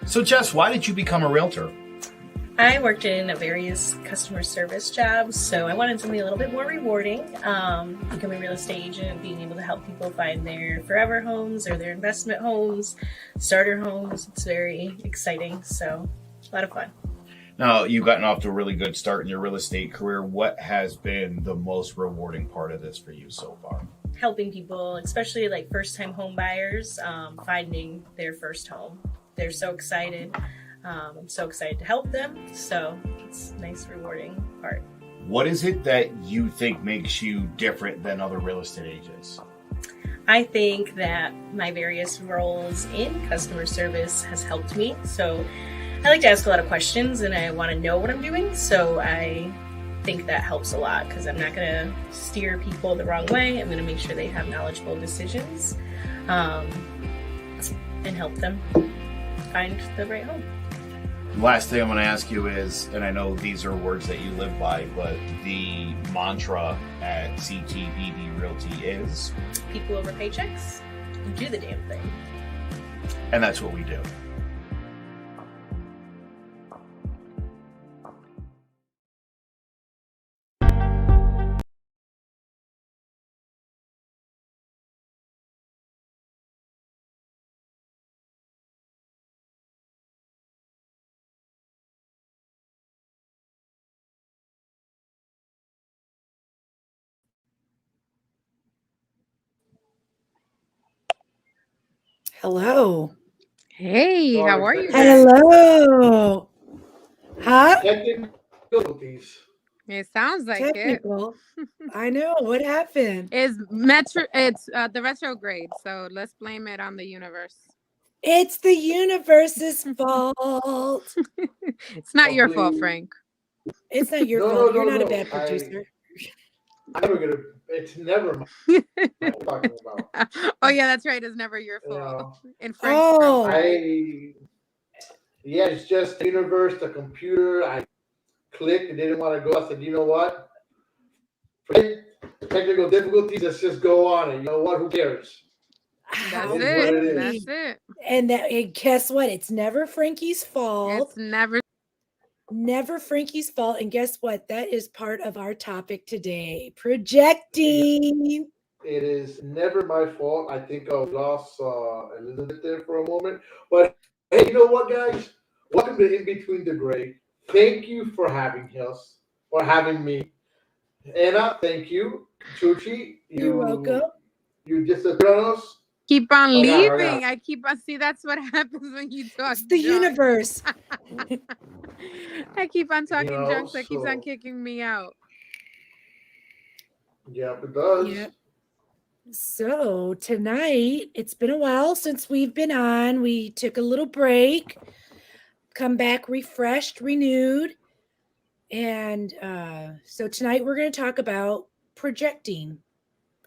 So, Jess, why did you become a realtor? I worked in various customer service jobs, so I wanted something a little bit more rewarding. Becoming a real estate agent, being able to help people find their forever homes or their investment homes, starter homes. It's very exciting, so a lot of fun. Now, you've gotten off to a really good start in your real estate career. What has been the most rewarding part of this for you so far? Helping people, especially like first-time home buyers, finding their first home. They're so excited. I'm so excited to help them. So it's a nice, rewarding part. What is it that you think makes you different than other real estate agents? I think that my various roles in customer service has helped me. So I like to ask a lot of questions and I want to know what I'm doing. So I think that helps a lot because I'm not going to steer people the wrong way. I'm going to make sure they have knowledgeable decisions and help them find the right home. Last thing I'm going to ask you is, and I know these are words that you live by, but the mantra at CTBB Realty is? People over paychecks and do the damn thing. And that's what we do. Hello. Hey, how are you guys? Hello. Huh? Difficulties. It sounds like Technical. I know. What happened? It's the retrograde, so let's blame it on the universe. It's the universe's fault. It's not your fault, Frank. It's not your fault. You're not a bad producer. It's never my talking about. Oh yeah, that's right. It's never your fault. In Frank's Oh. It's just the universe, the computer. I clicked and didn't want to go. I said, you know what? Forget technical difficulties. Let's just go on. And you know what? Who cares? That's it. That's it. And guess what? It's never Frankie's fault. It's never Frankie's fault. And guess what? That is part of our topic today. Projecting. It is never my fault. I think I lost Elizabeth there for a moment. But hey, you know what, guys? Welcome to In Between the Gray. Thank you for having us, for having me. Anna, thank you. Chuchi, You're welcome. You disappeared on us. Keep on leaving. I keep on. See, that's what happens when you talk. It's the universe. I keep on talking junk, so it keeps on kicking me out. Yeah, it does. Yep. So tonight, it's been a while since we've been on. We took a little break, come back refreshed, renewed. And so tonight we're going to talk about projecting.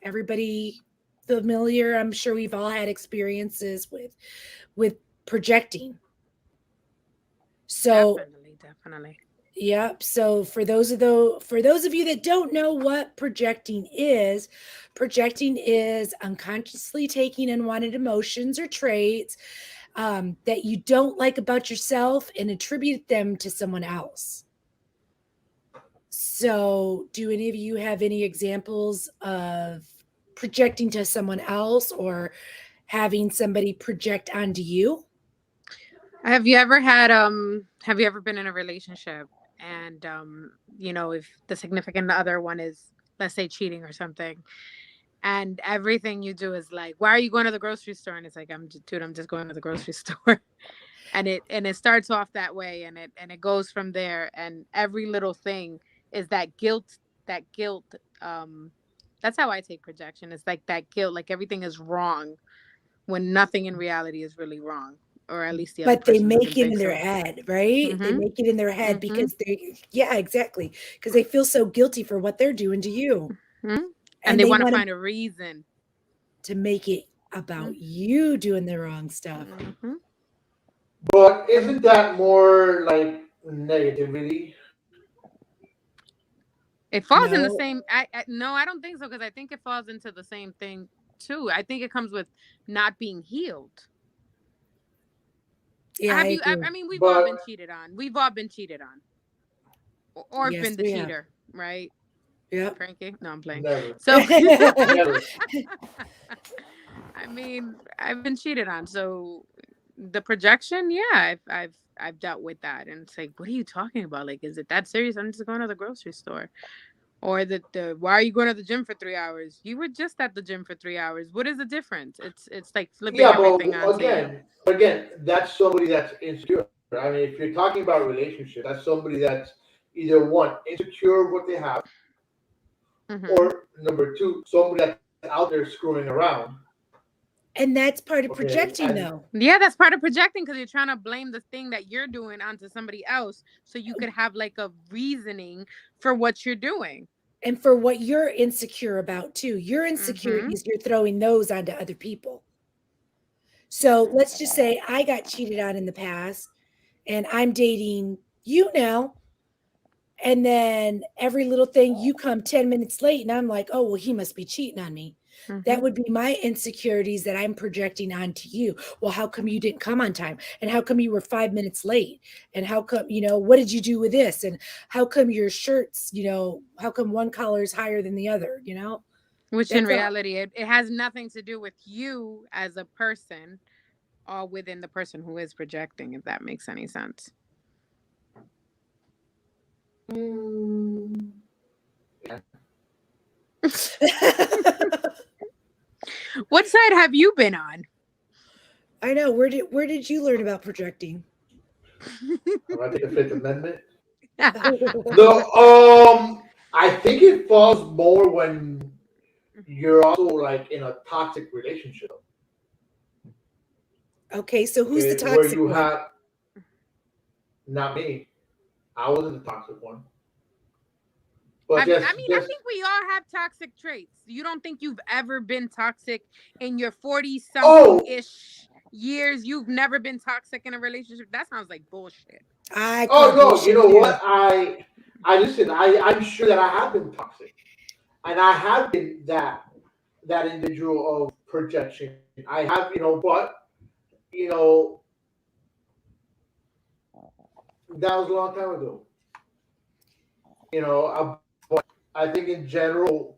Everybody familiar? I'm sure we've all had experiences with projecting. So definitely. Yep. So for those of you that don't know what projecting is unconsciously taking unwanted emotions or traits that you don't like about yourself and attribute them to someone else. So do any of you have any examples of projecting to someone else or having somebody project onto you? Have you ever been in a relationship and if the significant other one is, let's say, cheating or something, and everything you do is like, why are you going to the grocery store? And it's like, I'm just going to the grocery store. And it starts off that way and it goes from there, and every little thing is that guilt. That's how I take projection. It's like that guilt, like everything is wrong when nothing in reality is really wrong. Or at least they make it in their head, right? Mm-hmm. They make it in their head because exactly. Because they feel so guilty for what they're doing to you. Mm-hmm. And they want to find a reason to make it about you doing the wrong stuff. Mm-hmm. But isn't that more like negativity? It falls in the same. No, I don't think so, because I think it falls into the same thing too. I think it comes with not being healed. Yeah, I agree. I mean, we've all But been cheated on. We've all been cheated on, or Yes, been the we have. cheater, right? Yep. Frankie? No, I'm playing. never, So, never. I mean, I've been cheated on. So, the projection, yeah, I've dealt with that, and it's like, what are you talking about? Like, is it that serious? I'm just going to the grocery store. Or the why are you going to the gym for 3 hours? You were just at the gym for 3 hours. What is the difference? It's like flipping Yeah, but everything onto you. again, that's somebody that's insecure. I mean, if you're talking about relationship, that's somebody that's either one insecure of what they have, Hmm. or number two, somebody that's out there screwing around. And that's part of Okay, projecting, and though. Yeah, that's part of projecting because you're trying to blame the thing that you're doing onto somebody else so you could have like a reasoning for what you're doing. And for what you're insecure about, too. Your Hmm. insecurities, you're throwing those onto other people. So let's just say I got cheated on in the past and I'm dating you now. And then every little thing you come 10 minutes late, and I'm like, oh, well, he must be cheating on me. That Hmm. would be my insecurities that I'm projecting onto you. Well, how come you didn't come on time? And how come you were 5 minutes late? And how come, what did you do with this? And how come your shirts, how come one collar is higher than the other? Which in That's all. reality, it has nothing to do with you as a person, all within the person who is projecting, if that makes any sense. mm, What side have you been on? I know. Where did you learn about projecting? I think the Fifth Amendment. No, I think it falls more when you're also like in a toxic relationship. Okay, so who's the Okay, where toxic you one? have not me. I wasn't the toxic one, but I mean, I just think we all have toxic traits. You don't think you've ever been toxic in your 40 something oh ish years? You've never been toxic in a relationship? That sounds like bullshit. I oh call no, you bullshit know too. what? I listen. I'm sure that I have been toxic, and I have been that individual of projection. I have, but you know that was a long time ago. But I think in general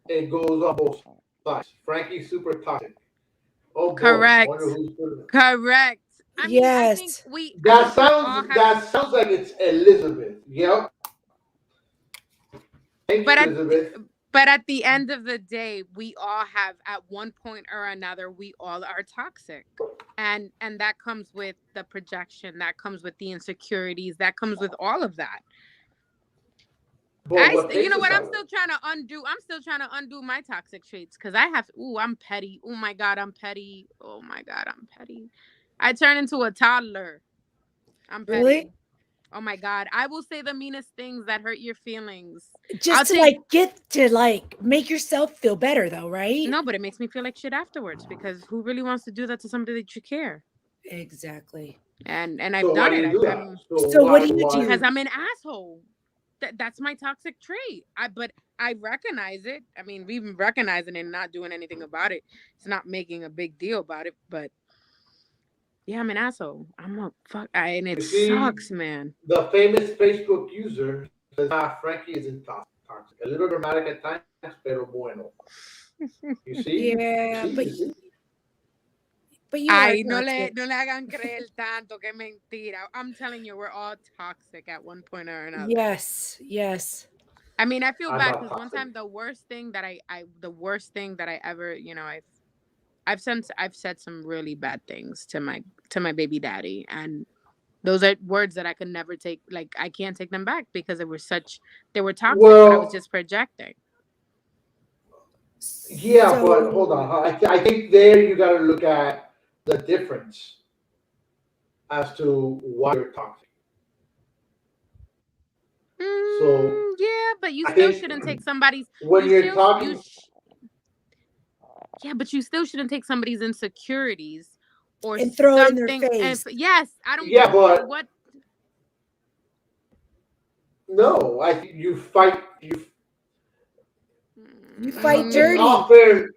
it goes on both sides. Frankie's super toxic. Oh boy, I Correct. wonder who's good. Correct. I mean, Yes. I think That we all sounds have, that sounds like it's Elizabeth. Yep. Thank but you, at Elizabeth. but at the end of the day, we all have at one point or another, we all are toxic. And that comes with the projection, that comes with the insecurities, that comes with all of that. But what You takes know us what? that way? I'm still trying to undo my toxic traits because I have. Ooh, I'm petty. Oh my god, I'm petty. Oh my god, I'm petty. I turn into a toddler. I'm petty. Really? Oh my god, I will say the meanest things that hurt your feelings. I'll Just to take get to make yourself feel better though, right? no, but it makes me feel like shit afterwards because who really wants to do that to somebody that you care? Exactly. And I've So why done do it. you do that? I'm So So what do you why? because do? I'm an asshole. That's my toxic trait. But I recognize it. I mean, even recognizing it and not doing anything about it. It's not making a big deal about it. But yeah, I'm an asshole. I'm a fuck. And it You see, sucks, man. the famous Facebook user says, "Ah, Frankie isn't toxic. A little dramatic at times, pero bueno." You see? You Yeah, see? You see? but you are Ay, toxic. no le hagan creer tanto que mentira. I'm telling you, we're all toxic at one point or another. Yes, yes. I mean, I feel I'm bad not because one toxic. time the worst thing that I ever, I've said some really bad things to my baby daddy, and those are words that I could never take. Like I can't take them back because they were toxic, but I was Well, just projecting. yeah, but hold So on. I think there you got to look at the difference as to why you're toxic. So Yeah, but you I still think shouldn't take somebody's. when You you're still you. talking, Sh- yeah, but you still shouldn't take somebody's insecurities or and throw it in their something. And face. yes, I don't yeah, give but what. no, I think you fight. You fight It's dirty. all fair.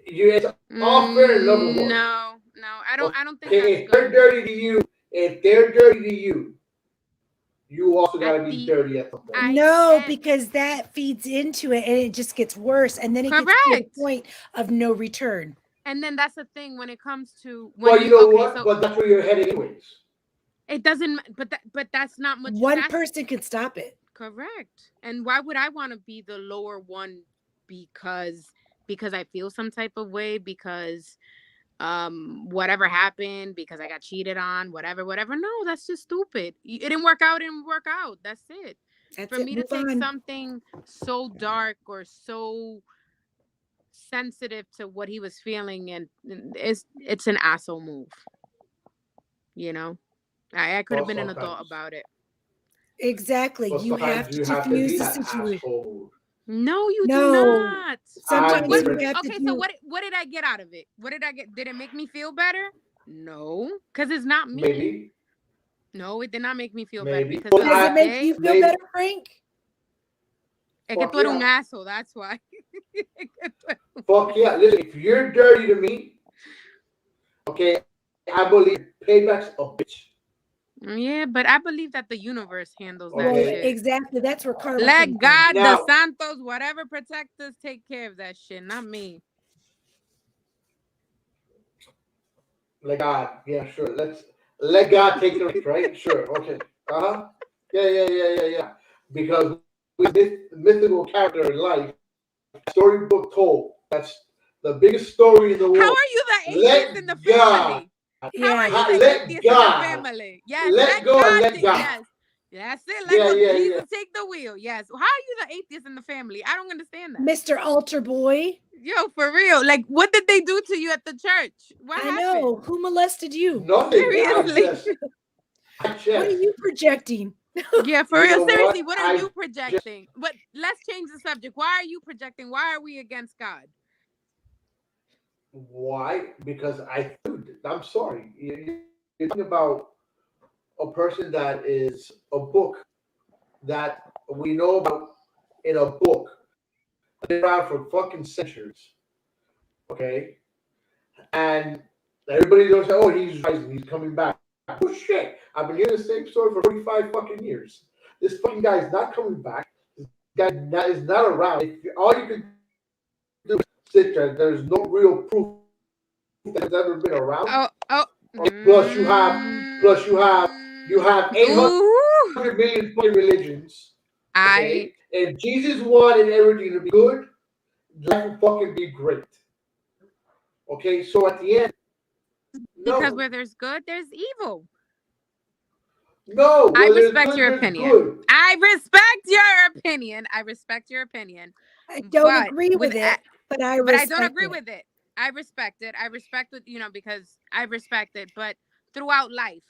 It's all fair in love and war. No, no, I don't think that's Okay, if they're good. dirty to you, if they're dirty to you, you also At gotta be the dirty at some point. I No, and because that feeds into it and it just gets worse. And then it gets to the correct. point of no return. And then that's the thing when it comes to when Well, you you know okay, what? so But that's where you're heading anyways. it doesn't but that's not much One that's person can stop it. correct. And why would I want to be the lower one because I feel some type of way because whatever happened because I got cheated on, whatever. No, that's just stupid. It didn't work out, it didn't work out. That's it. That's For it. me to Move take on. something so dark or so sensitive to what he was feeling and it's an asshole move, you know. I could have Well, been an adult sometimes, about it. Exactly. but You have sometimes to you have to diffuse be the that situation. asshole mood. No, you do No. not. I'm Sometimes What you different. have to okay, so do what did I get out of it? What did I get? Did it make me feel better? No, because it's not me. Maybe, No, it did not make me feel better maybe. because But does it that make day you feel maybe. better, Frank? es que Fuck tú eres un yeah. asshole, that's why. Fuck yeah. Listen, if you're dirty to me, okay, I believe payback's a bitch. Yeah, but I believe that the universe handles that Well, Okay. shit. exactly. That's where karma Let comes in. God, the Now, Santos, whatever protect us, take care of that shit, not me. let God, yeah, sure. Let's let God take the reins, right? Sure, okay. Uh-huh. Yeah. Because with this mythical character in life, storybook told. That's the biggest story in the How world. are you the atheist in the Let God, family? How are Yeah. you the let atheist in the God, family? Yes, let let go and God. let God. Yes, that's it. Let Yeah, go. yeah, yeah. Jesus take the wheel. Yes. How are you the atheist in the family? I don't understand that. Mr. Altar Boy. Yo, for real. Like, what did they do to you at the church? What I happened? know. Who molested you? Nothing. Seriously. I What are just, you projecting? Yeah, for you real. know Seriously, what? what are I you projecting? But let's change the subject. Why are you projecting? Why are we against God? why? Because dude, I'm sorry. You're talking about a person that is a book that we know about in a book. Been around for fucking centuries. Okay, and everybody knows, oh, he's rising, he's coming back. Oh shit! I've been hearing the same story for 45 fucking years. This fucking guy is not coming back. This guy is not around. All you can do is sit there. There's no real proof that has ever been around. Oh. Okay? Plus you have 800 Ooh. million fucking religions. I Okay, if Jesus wanted everything to be good, life would fucking be great. Okay, so at the end, because no, where there's good, there's evil. no, I where there's respect good, your there's opinion. good. I respect your opinion. I respect your opinion. I don't But agree with it, but I but I don't respect agree it. with it. I respect it. I respect it, because I respect it. But throughout life,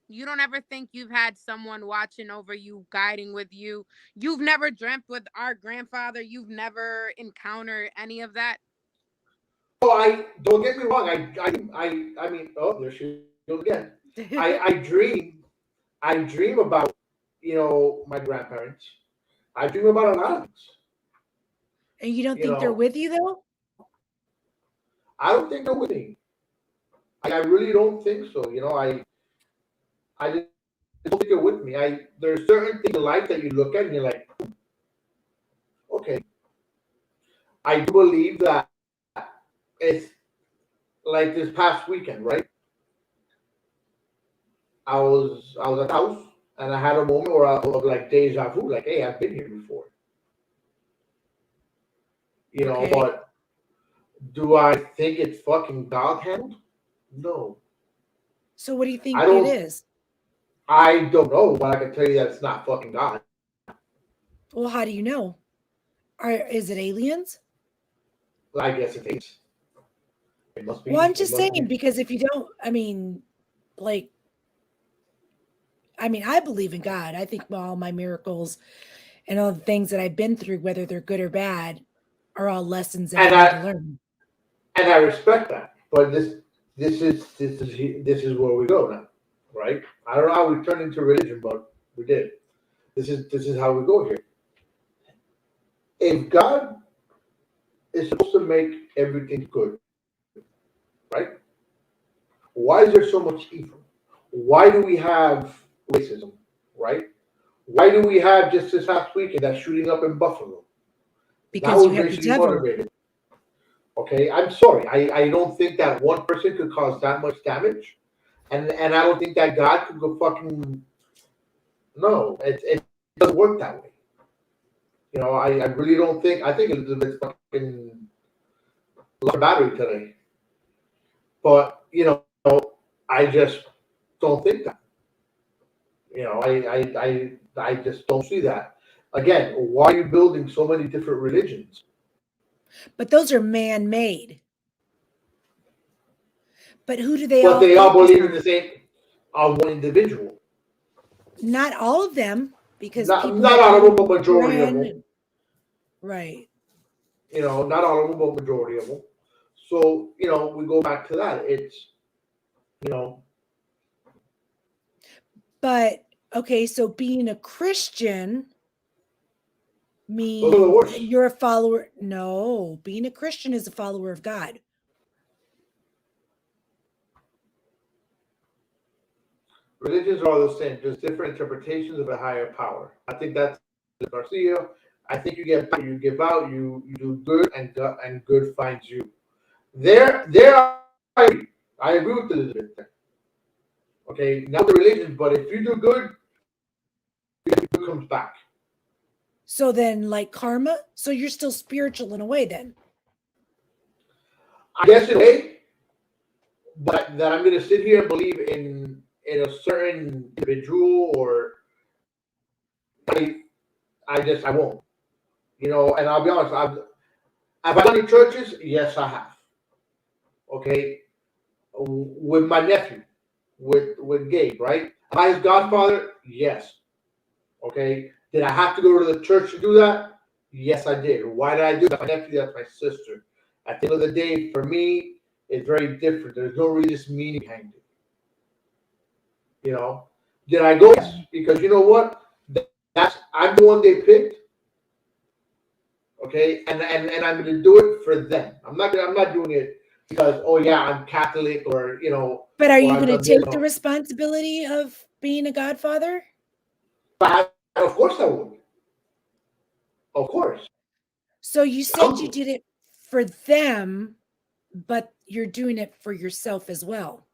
you don't ever think you've had someone watching over you, guiding with you. You've never dreamt with our grandfather. You've never encountered any of that. Oh, I don't get me wrong. I mean, oh, there she goes again. I dream, I dream about, my grandparents. I dream about a lot of things. And you don't You think they're know, with you though? I don't think they're with me. I really don't think so. I just don't think they're with me. There's certain things in life that you look at and you're like, okay. I do believe that it's like this past weekend, right? I was at the house and I had a moment where of like deja vu, like, hey, I've been here before. Okay. But do I think it's fucking dog handled? No. So what do you I think it don't is? I don't know, but I can tell you that it's not fucking God. Well, how do you know? Is it aliens? I guess it is. It must Well, be. I'm It just must saying be. because if you don't, like, I believe in God. I think all my miracles and all the things that I've been through, whether they're good or bad, are all lessons that I And need to I learn. and I respect that. But this is where we go now, right? I don't know how we turned into religion, but we did. This is how we go here. If God is supposed to make everything good, right? Why is there so much evil? why do we have racism, right? Why do we have just this past weekend that shooting up in Buffalo? That Because you was have the racially devil. motivated. Okay, I'm sorry. I don't think that one person could cause that much damage, and I don't think that God could go fucking. No, it doesn't work that way. You know, I really don't think. I think Elizabeth's fucking lost her battery today, but you know, I just don't think that. You know, I just don't see that. Again, why are you building so many different religions? But those are man-made. But who do they But all they all focus believe in on? the same on one individual. Not all of them, because Not people not all of them, believe but in the majority of Quran. them. Right. You know, not all of them, but majority of them. So you know, we go back to that. It's you know, But okay, so being a Christian those are the means worst. you're a follower. No, being a Christian is a follower of God. Religions are all the same, just different interpretations of a higher power. I think that's Garcia. I think you you give out, you do good, and good finds you. There, I agree with Elizabeth. There. Okay, not the religions, but if you do good, good comes back. So then, like karma, so you're still spiritual in a way then. I guess in a way, but that I'm going to sit here and believe in a certain individual or I I won't. You know, and I'll be honest. Have I gone to churches? Yes, I have. Okay, with my nephew, with Gabe, right? Am I his godfather? Yes. Okay. Did I have to go to the church to do that? Yes, I did. Why did I do that? My nephew, that's my sister. At the end of the day, for me, it's very different. There's no religious meaning behind it. You know, did I go? Yes, because you know what? That's I'm the one they picked. Okay, and I'm going to do it for them. I'm not doing it because oh yeah I'm Catholic or you know But are or you I've going to done this. take the No. responsibility of being a godfather? But of course I would. Of course, So you said you I'm did it for them, but you're doing it for yourself as well.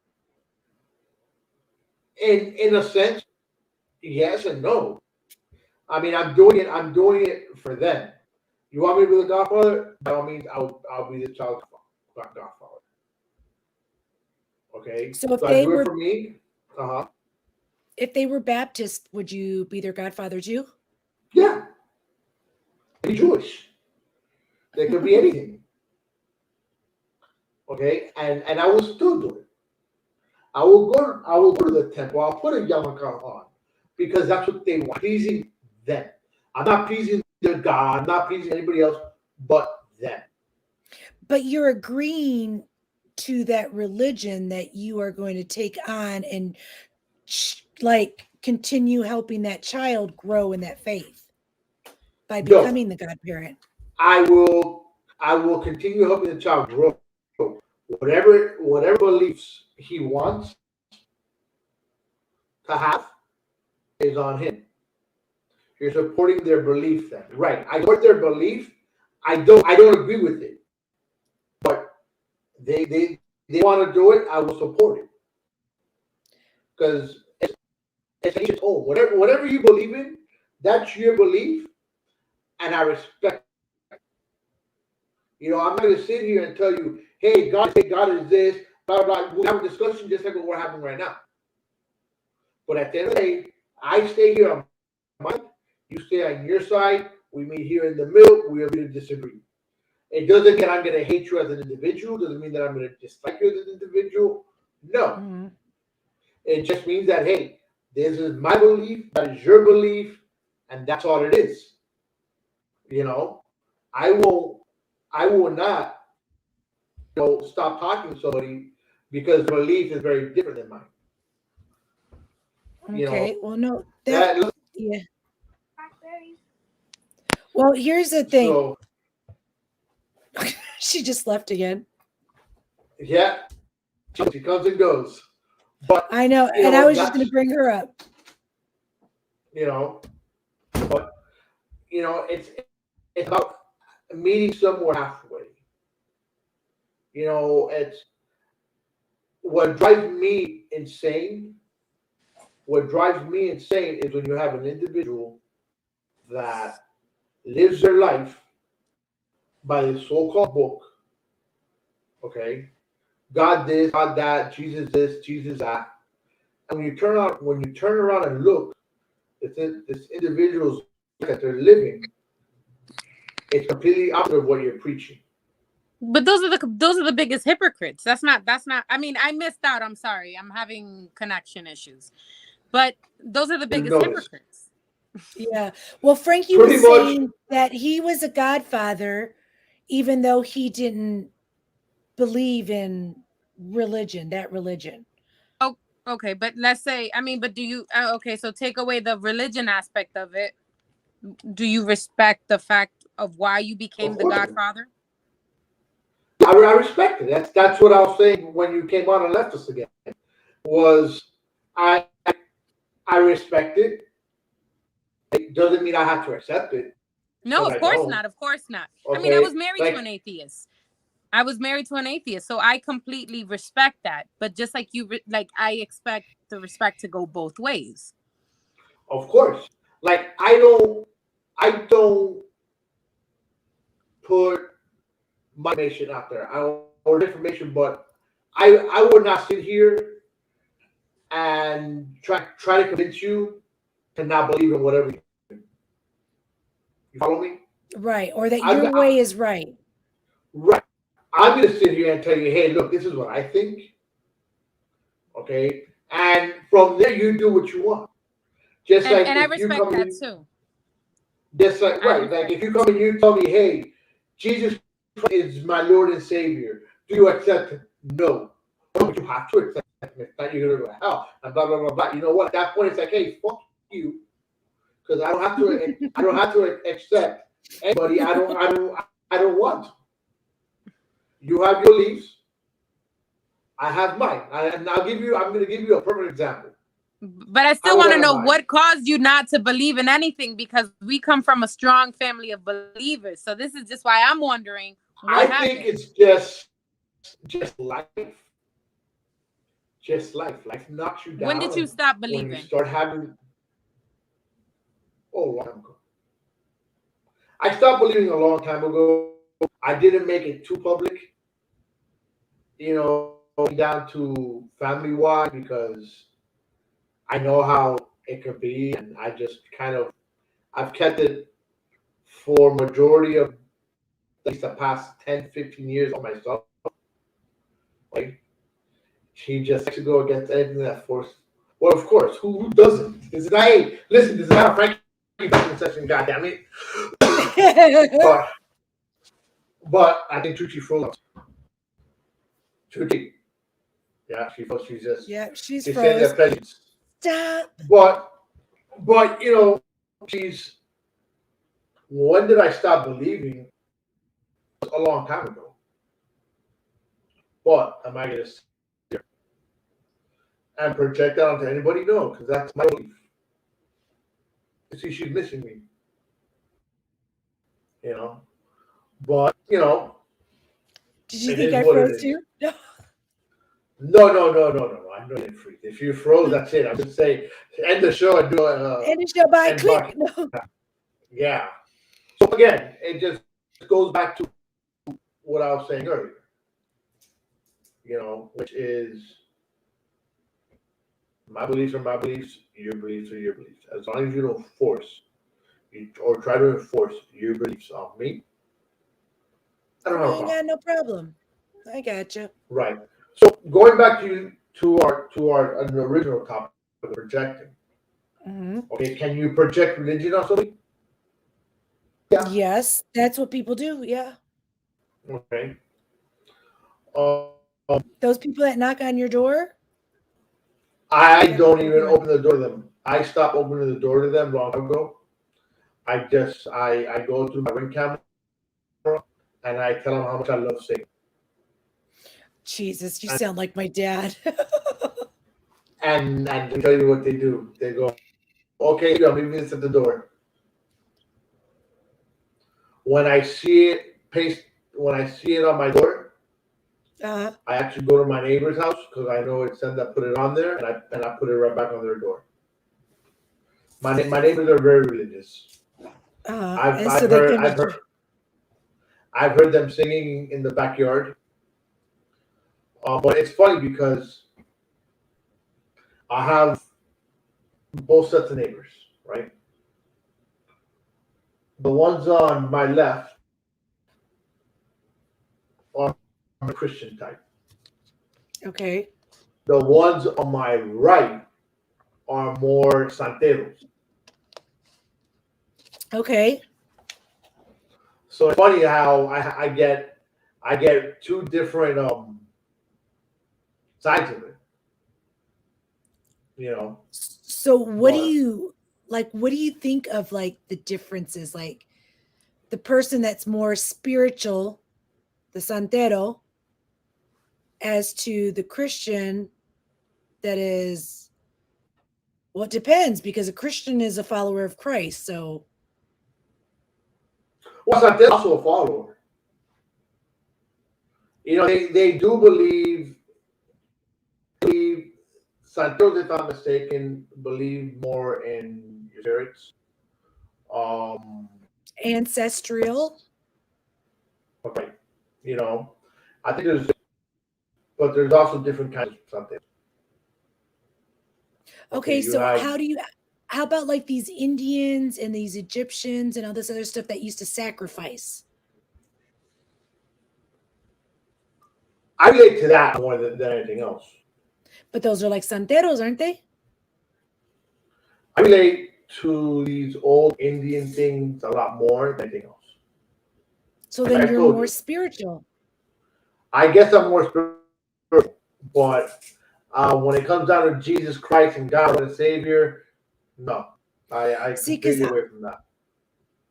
in a sense yes and no. I mean I'm doing it. I'm doing it for them. You want me to be the godfather? By all means, I'll be the child godfather. Okay, So so I do it for me. Uh huh. if they were Baptist, would you be their godfather too? Yeah, be Jewish. They could be anything. Okay, and I will still do it. I will go to the temple. I'll put a yarmulke on because that's what they want. Pleasing them. I'm not pleasing their God. I'm not pleasing anybody else but them. But you're agreeing to that religion that you are going to take on and like continue helping that child grow in that faith by No, becoming the godparent. I will. I will continue helping the child grow. Whatever beliefs he wants to have is on him. You're supporting their belief then. Right. I support their belief. I don't agree with it. But they want to do it, I will support it. Because it's each own. Whatever you believe in, that's your belief, and I respect it. You know, I'm not gonna sit here and tell you, hey, God is this, blah blah blah. We have a discussion just like what we're having right now. But at the end of the day, I stay here on my side, you stay on your side, we meet here in the middle, we agree to disagree. It doesn't mean I'm going to hate you as an individual. Doesn't mean that I'm going to dislike you as an individual. No. Mm-hmm. It just means that, hey, this is my belief, that is your belief, and that's all it is. You know, I will not, stop talking to somebody because belief is very different than mine. You Okay. know, Well, no, that, that, yeah. Well, here's the thing. so, She just left again. yeah, she comes and goes. But I know, you and I know, was just going that's to bring her up. you know, but it's about meeting somewhere halfway. It's what drives me insane. What drives me insane is when you have an individual that lives their life by the so-called book. Okay, God this, God that, Jesus this, Jesus that. And when you turn around and look, this individual's life that they're living, it's completely opposite of what you're preaching. But those are the biggest hypocrites. That's not. I mean, I missed out. I'm sorry. I'm having connection issues. But those are the You biggest notice, hypocrites. Yeah. Well, Frankie pretty was much, saying that he was a godfather, even though he didn't believe in religion, that religion. Oh, okay. But let's say, I mean, but do you? Okay, so take away the religion aspect of it. Do you respect the fact of why you of became the course, Godfather? I respect it. That's what I was saying when you came on and left us again. Was I I respect it. It doesn't mean I have to accept it No, because of I course don't. not. Of course not. I mean, I was Okay, married to an like atheist. I was married to an atheist, so I completely respect that. But just like like I expect the respect to go both ways. of course, like I don't put my information out there. I don't or information, but I would not sit here and try to convince you to not believe in whatever you follow me. Right. Or that I'm your I, way is right. right. I'm gonna sit here and tell you, hey, look, this is what I think. Okay, and from there you do what you want. Just like And I if you respect come that in, too. just like I right, like respect if you that come too. and you tell me, hey, Jesus Christ is my Lord and Savior. Do you accept him? No. But you have to accept him. If not, you're gonna go to hell. And blah blah blah blah. You know what? At that point, it's like, hey, fuck you, because I don't have to. I don't have to accept anybody. I don't want. You have your beliefs. I have mine. And I'll give you. I'm going to give you a perfect example. But I I still was want to at a know mine. what caused you not to believe in anything, because we come from a strong family of believers. So this is just why I'm wondering what I think happened. it's just life. Just life. Life knocks you When did down, you and stop when you believing? start having long time ago. I stopped believing a long time ago. I didn't make it too public, down to family wise because I know how it could be, and I just kind of I've kept it for majority of at least the past 10, 15 years on myself. Like she just likes to go against anything that force. Well, of course, who doesn't? This is not hey, listen, this is not a Frankie session, goddamn it. But I think Tucci froze. Tucci, yeah, she froze. Yeah, she's She's saying froze. their presence. Stop. But she's when did I stop believing? A long time ago. But am I gonna sit here and project that onto anybody? No, because that's my belief. You see, she's missing me, you know. But Did you it think is I what it froze is. too? No. No, no, no, no, no, no. I know you didn't freeze. If you froze, that's it. I'm just saying, end the show and do And the show by end click. button. No. Yeah. So again, it just goes back to what I was saying earlier. Which is my beliefs are my beliefs, your beliefs are your beliefs. As long as you don't force or try to enforce your beliefs on me, I don't I have a ain't problem. got no problem. I got you. Right. So going back to our original topic of projecting. Hmm. Okay, can you project religion on somebody? Yeah. Yes, that's what people do. Yeah. Okay. Um, Those people that knock on your door, I that's what don't they're even doing. open the door to them. I stopped opening the door to them long time ago. I go through my ring camera and I tell them how much I love Satan. Jesus, you And sound like my dad. And let me tell you what they do. They go, okay, I'm leaving this at the door. When I see it when I see it on my door, Uh, I actually go to my neighbor's house because I know it's them that put it on there, and I put it right back on their door. My neighbors are very religious. I've and so I've they heard come I've at heard you. I've heard them singing in the backyard. But it's funny because I have both sets of neighbors, right? The ones on my left are the Christian type. Okay. The ones on my right are more santeros. Okay. So it's funny how I get two different sides of it, you know. So what do But you like? What do you think of like the differences? Like the person that's more spiritual, the santero, as to the Christian that is, well, it depends because a Christian is a follower of Christ. So, well, santeros also a follower. You know, they do believe santeros, if I'm mistaken, believe more in your spirits. Um, ancestral. okay, you know, I think but there's also different kinds of santeros. Okay, Okay. you So, have. how about like these Indians and these Egyptians and all this other stuff that used to sacrifice? I relate to that more than anything else. But those are like santeros, aren't they? I relate to these old Indian things a lot more than anything else. So Like then I you're told more you, spiritual. I guess I'm more spiritual, but when it comes down to Jesus Christ and God and Savior, no, I See, because completely away from that.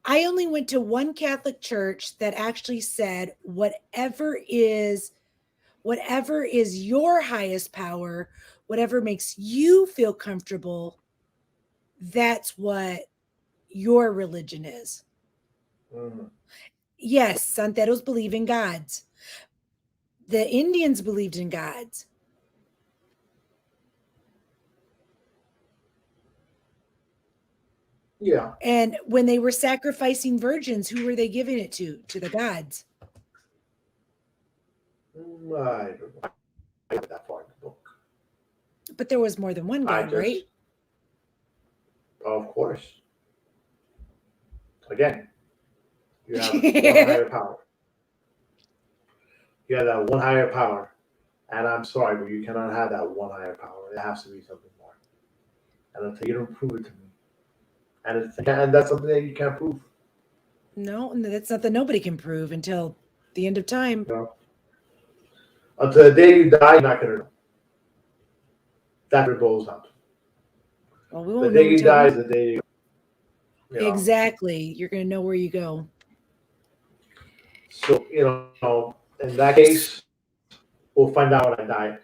I only went to one Catholic church that actually said whatever is your highest power, whatever makes you feel comfortable, that's what your religion is. Mhm. Yes, Santeros believe in gods. The Indians believed in gods. Yeah, And when they were sacrificing virgins, who were they giving it to? To the gods. I don't know. I got that far in the book. But there was more than one I god, right? just, of course, again, you have one higher power. You have that one higher power, and I'm sorry, but you cannot have that one higher power. It has to be something more. And until you don't prove it to me, and that's something that you can't prove. No, that's something nobody can prove until the end of time. You know, until the day you die, you're not gonna know. That's where it boils down to. Well, we The won't day know you until die we is the day you know. exactly. You're going to know where you go. So in that case, we'll find out when I die.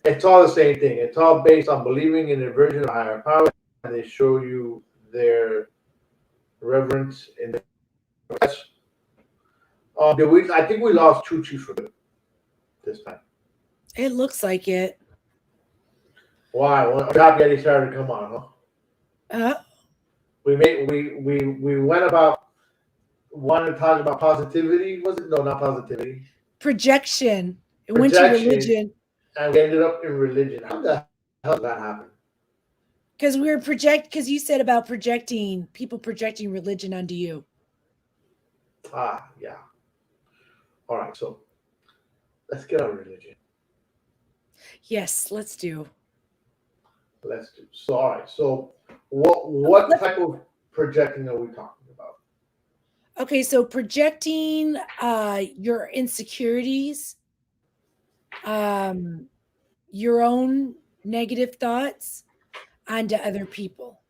It's all the same thing. It's all based on believing in a version of higher power, and they show you their reverence in the press. I think we lost two chiefs for good this time. It looks like it. Why? Well, I'm happy they started to come on, huh? Uh, We went about wanted to talk about positivity. Was it? No, not positivity. projection. It went to Projection, religion and we ended up in religion. How the hell did that happen? because because you said about projecting people projecting religion onto you. Ah, yeah. All right, so let's get on religion. Yes, let's do. Let's do. So, all right. So, Oh, what type of projecting are we talking about? okay, so projecting your insecurities, um, your own negative thoughts onto other people.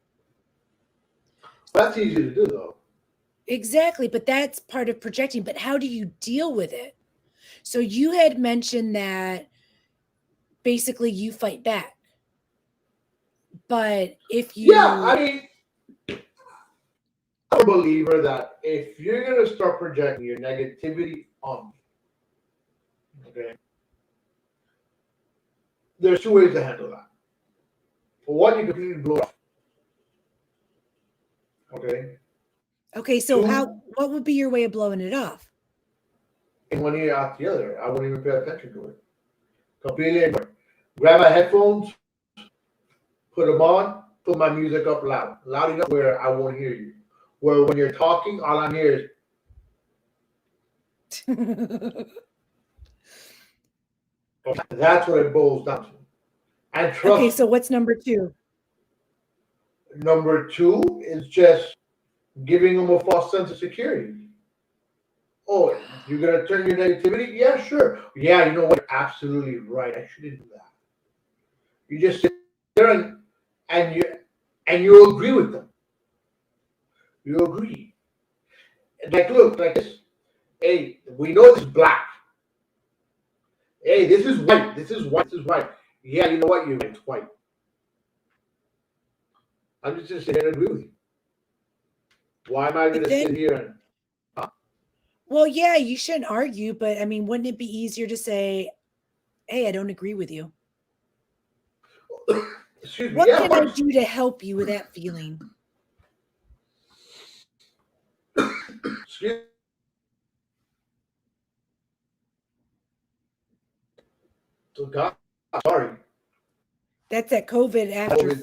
That's easy to do, though. Exactly, but that's part of projecting. But how do you deal with it? So you had mentioned that basically you fight back. But if you, Yeah, I mean, I'm a believer that if you're gonna start projecting your negativity on me, okay, there's two ways to handle that. One, you completely blow off, okay. okay, so Two, what would be your way of blowing it off? in one ear out the other. I wouldn't even pay attention to it. Completely ignore it. Grab my headphones, put them on, put my music up loud, loud enough where I won't hear you. Where when you're talking, all I'm hearing is that's what it boils down to. And Okay, trust so me, what's number two? number two is just giving them a false sense of security. Oh, you're gonna turn your negativity? Yeah, sure. Yeah, you know what? You're absolutely right. I shouldn't do that. You just sit there and you and you agree with them. You agree. Like, look, like this. Hey, we know this is black. Hey, this is white. This is white. This is white. Yeah, you know what? You're right. It's white. I'm just gonna sit here and agree with you. Why am I But gonna sit then, here and well, yeah, you shouldn't argue, but I mean, wouldn't it be easier to say, hey, I don't agree with you? excuse me? What Yeah, of can I course. do to help you with that feeling? Excuse me. God, sorry. That's that COVID after.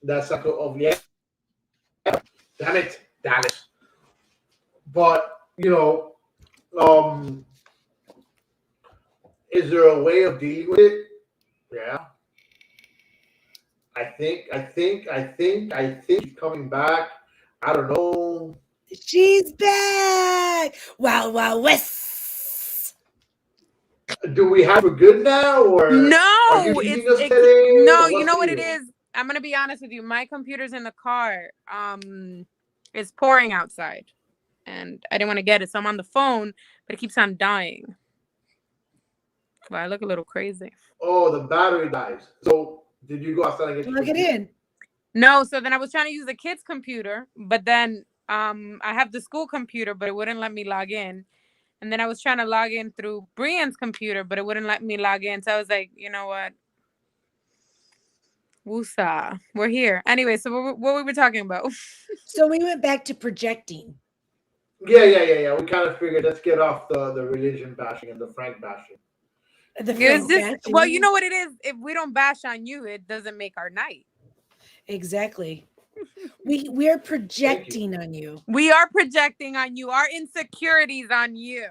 That's like yeah. Damn it, Dallas. But um, is there a way of dealing with it? Yeah. I think he's coming back. I don't know. She's back. Wow, wow, West. Do we have for good now, or are you No, teasing us today, no. or You what's know the what it deal? is. I'm gonna be honest with you. My computer's in the car. It's pouring outside, and I didn't want to get it, so I'm on the phone, but it keeps on dying. Well, I look a little crazy. Oh, the battery dies. So did you go outside and get your Plug it computer? in. No, so then I was trying to use the kid's computer, but then I have the school computer, but it wouldn't let me log in. And then I was trying to log in through Brian's computer, but it wouldn't let me log in. So I was like, you know what? Woosah. We're here. Anyway, so what we were talking about. So we went back to projecting. Yeah. We kind of figured let's get off the religion bashing and the Frank bashing. The It was Frank just, well, you bashing. know what it is? If we don't bash on you, it doesn't make our night. Exactly. We're Thank you. projecting on you. We are projecting on you, our insecurities on you.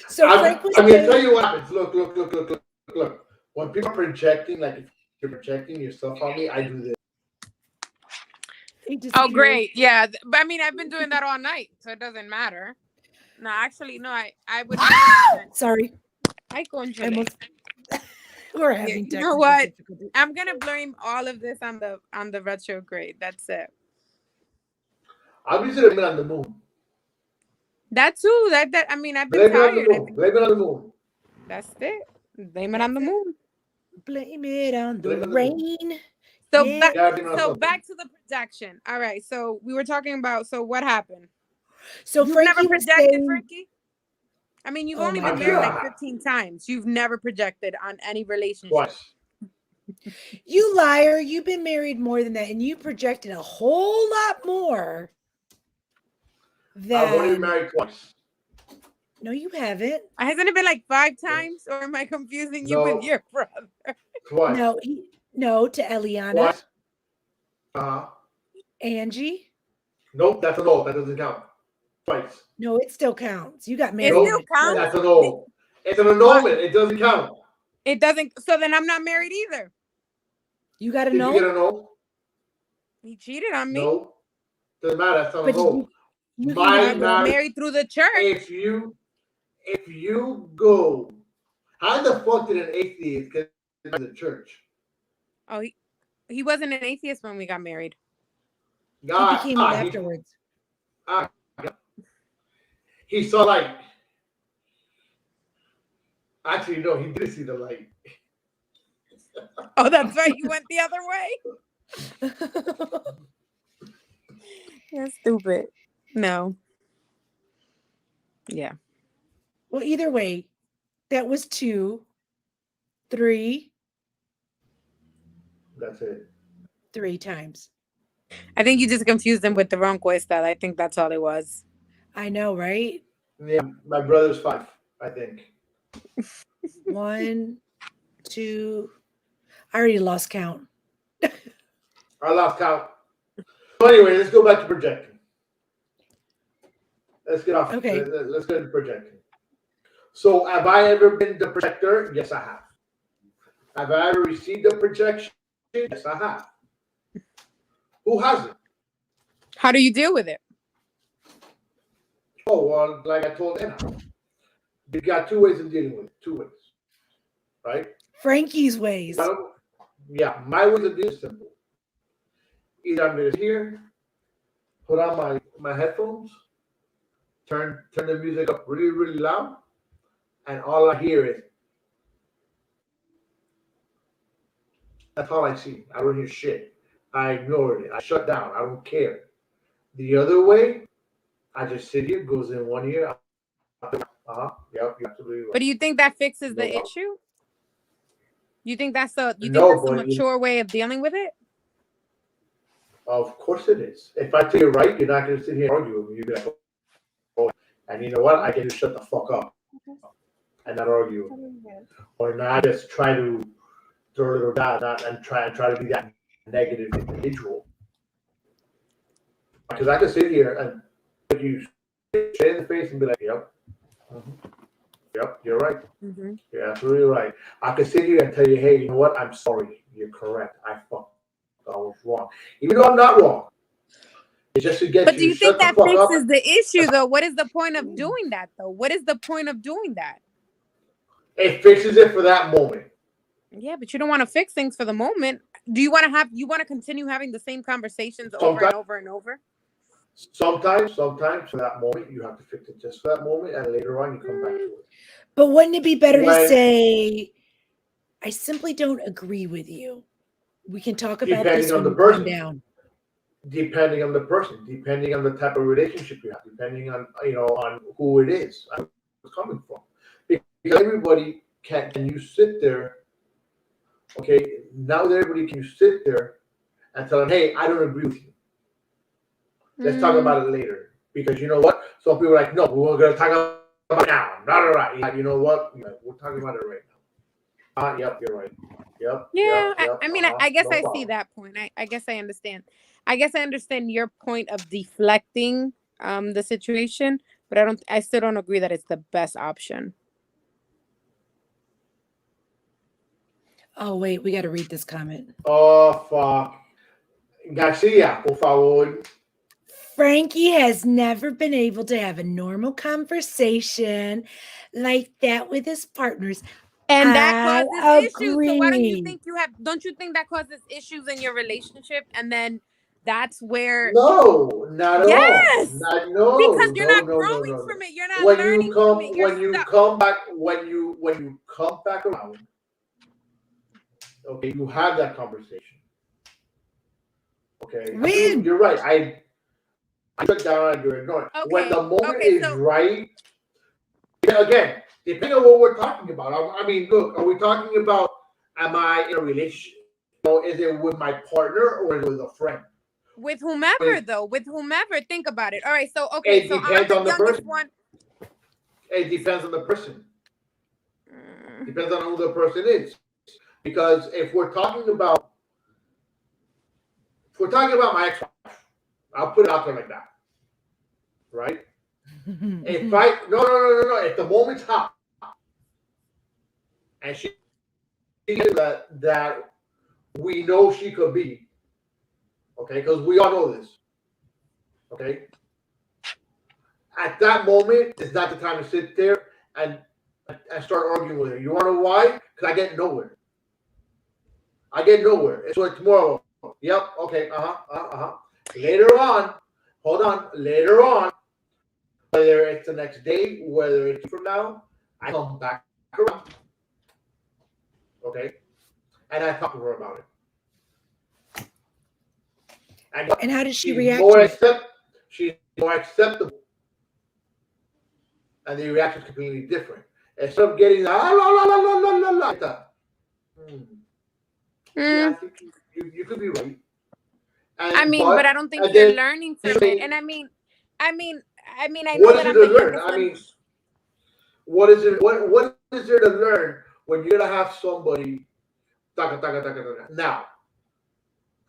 So Frank was I'm gonna tell saying, you what happens. Look. When people are projecting, like if you're projecting yourself on me, I do this. he Oh, disappeared. great. Yeah. But I mean, I've been doing that all night, so it doesn't matter. No, actually, no, I would never do that. Sorry, I I control. almost. We're Yeah, having you know technical what? difficulties. I'm gonna blame all of this on the retrograde. That's it. I'll be sitting on the moon. That too. That I mean, I've been Blame it on the tired. I moon. think Blame it on the moon. that's it. Blame it on That's the it. moon. Blame it on the Blame it on the moon. rain. So Yeah. back Gotta blame it on so something. back to the projection. All right. So we were talking about, so what happened? So You've never Frankie was projected, saying, Frankie? I mean, you've "Oh only my been I'm sure married I like God, have 15 times. You've never projected on any relationship. twice. you liar! You've been married more than that, and you projected a whole lot more I've only been than." married twice. No, you haven't. Hasn't it been like 5 Yes. times, or am I confusing you with No, your brother? twice. No, to Eliana, Twice. Uh-huh. Angie. Nope, that's a no. That doesn't count. Twice. No, it still counts. You got It married Nope, still at counts? 12. that's a no. It's an What? annulment. It doesn't count. It doesn't. So then I'm not married either. You got to Did you get know, a no? He cheated on me. No. Doesn't matter. That's not a but no. you can My get I a was no. marriage. married through the church. If you go, how the fuck did an atheist get to the church? Oh, he wasn't an atheist when we got married. He became it afterwards. He saw like Actually, no, he didn't see the light. Oh, that's right. You went the other way. You're stupid. No. Yeah. Well, either way, that was 2, 3, That's it. 3 times. I think you just confused them with the wrong style. I think that's all it was. I know, right? Yeah, my brother's 5, I think. 1, 2. I already lost count. I lost count. So anyway, let's go back to projecting. Let's get off. Okay. Let's get into projecting. So, have I ever been the projector? Yes, I have. Have I ever received a projection? Yes, I have. Who hasn't? How do you deal with it? Oh, well, like I told Anna, you got 2 ways of dealing with it. 2 ways, right? Frankie's ways. Yeah, my way of dealing is simple. Either I'm going to sit here, put on my headphones, turn the music up really, really loud, and all I hear is, that's all I see. I don't hear shit. I ignore it. I shut down. I don't care. The other way, I just sit here, goes in one ear. Yep, you're absolutely right. But do you think that fixes the issue? You think that's the No, mature way of dealing with it? Of course it is. If I tell you right, you're not going to sit here and argue with me. You're going to go, and you know what? I can just shut the fuck up and not argue, or not just try to throw it down and try to be that negative individual. Because I can sit here and put you straight in the face and be like, "Yep, yep, you're right. Mm-hmm. You're absolutely right." I can sit here and tell you, "Hey, you know what? I'm sorry. You're correct. I was wrong, even though I'm not wrong." It's just to get But you. do you think that Shut the fuck fixes up. the issue, though? What is the point of doing that, though? What is the point of doing that? It fixes it for that moment. Yeah, but you don't want to fix things for the moment. Do you want to continue having the same conversations over and over and over? Sometimes for that moment, you have to fix it just for that moment, and later on, you come back to it. But wouldn't it be better to say, I simply don't agree with you? We can talk about this when you calm down. Depending on the person, depending on the type of relationship you have, depending on on who it is, where it's coming from. Because everybody can you sit there, okay? Now that everybody can you sit there and tell them, hey, I don't agree with you. Let's talk about it later. Because you know what? Some people are like, no, we're going to talk about it now. Right. You know what? We're talking about it right now. Yep, you're right. Yep. Yeah, yep, I mean, I guess I see that point. I guess I understand. I guess I understand your point of deflecting the situation, but I still don't agree that it's the best option. Oh, wait, we got to read this comment. Oh, fuck. Garcia, por favor. Frankie has never been able to have a normal conversation like that with his partners. And that causes issues. So why don't you think don't you think that causes issues in your relationship? And then that's where No, not at all. Yes. Because you're not growing from it. You're not learning from it. When you come back around, okay, you have that conversation. Okay. When? You're right. I shut down and you're ignoring. Okay. When the moment is right, again, depending on what we're talking about. I mean, look, are we talking about, am I in a relationship? Is it with my partner or is it with a friend? With whomever, though. With whomever. Think about it. All right. So, okay. It depends on the person. It depends on the person. Depends on who the person is. Because if we're talking about my ex-wife, I'll put it out there like that. Right? If no. If the moment's hot and she that we know she could be, okay, because we all know this. Okay. At that moment, it's not the time to sit there and start arguing with her. You want to know why? Because I get nowhere. It's like tomorrow. Yep. Okay. Later on, whether it's the next day, whether it's from now, I come back around, okay, and I talked to her about it. And how did she she's react more to it? she's more acceptable, and the reaction is completely different. Instead of getting like that, yeah, I Mm, think you could be right. I And mean, but I but don't think and you're then learning you from it. say, And I mean, I know what that is there I'm to the learn? youngest I one. mean, what is there to learn when you're gonna have somebody now?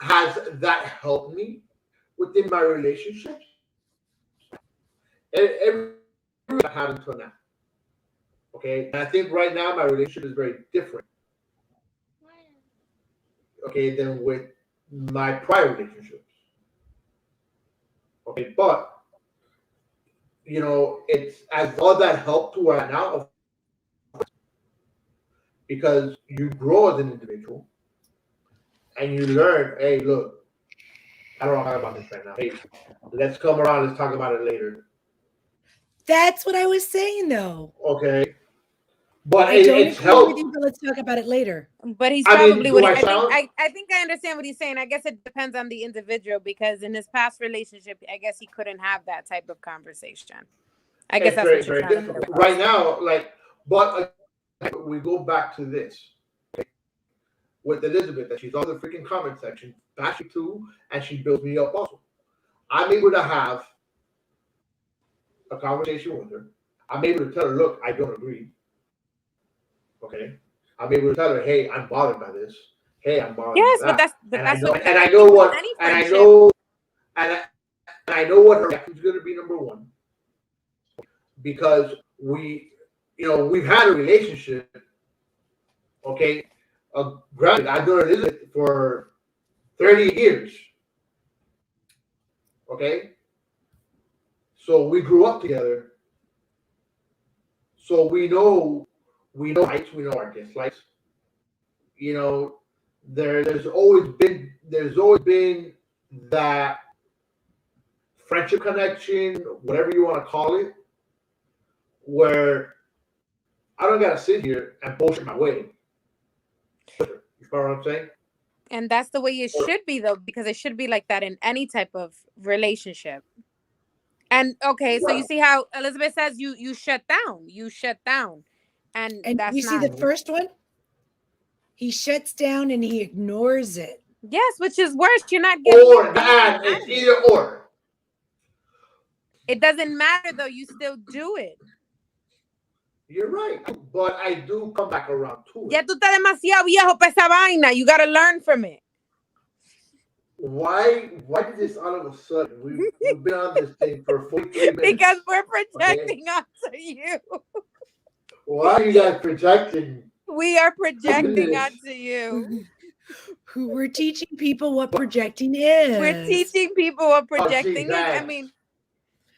Has that helped me within my relationships? Every I've had until now. Okay. And I think right now my relationship is very different, okay, than with my prior relationships. Okay. But it's as all that helped to where I'm now, because you grow as an individual and you learn, hey, look, I don't want to talk about this right now. Hey, let's come around, let's talk about it later. That's what I was saying, though. Okay. But I don't it's agree with helped. you, but let's talk about it later. But he's I mean, probably do what I I think. sound I think I understand what he's saying. I guess it depends on the individual because in his past relationship, I guess he couldn't have that type of conversation. I guess it's that's what very, you're very trying to get difficult. Right across. now, but we go back to this with Elizabeth, that she's on the freaking comment section, bashing too, and she builds me up also. I'm able to have a conversation with her. I'm able to tell her, look, I don't agree. Okay. I'm able to tell her, hey, I'm bothered by this. Hey, I'm bothered by Yes, but that. that's what And I I know think with what, any and I friendship. know, and I, and I know what her reaction is going to be, number one, because we've had a relationship. Okay. Granted, I've known Elizabeth for 30 years. Okay. So we grew up together. So we know likes, we know our dislikes. You know, there's always been that friendship connection, whatever you want to call it, where I don't gotta sit here and bullshit my way. You follow what I'm saying? And that's the way it should be though, because it should be like that in any type of relationship. And okay, so you Well, see how Elizabeth says you shut down. You shut down. And And that's you see not. the first one? He shuts down and he ignores it. Yes, which is worse. You're not getting or anything and out it's of it. either or. It doesn't matter though, you still do it. You're right, but I do come back around to Ya it. tú estás demasiado viejo para esa vaina. You gotta learn from it. Why did this all of a sudden? We've been on this thing for 43 Because minutes. we're Okay, projecting onto you. why are you guys projecting? We are My projecting goodness. onto you. Who we're teaching people what projecting We're is teaching people what Oh, geez, projecting is. thanks.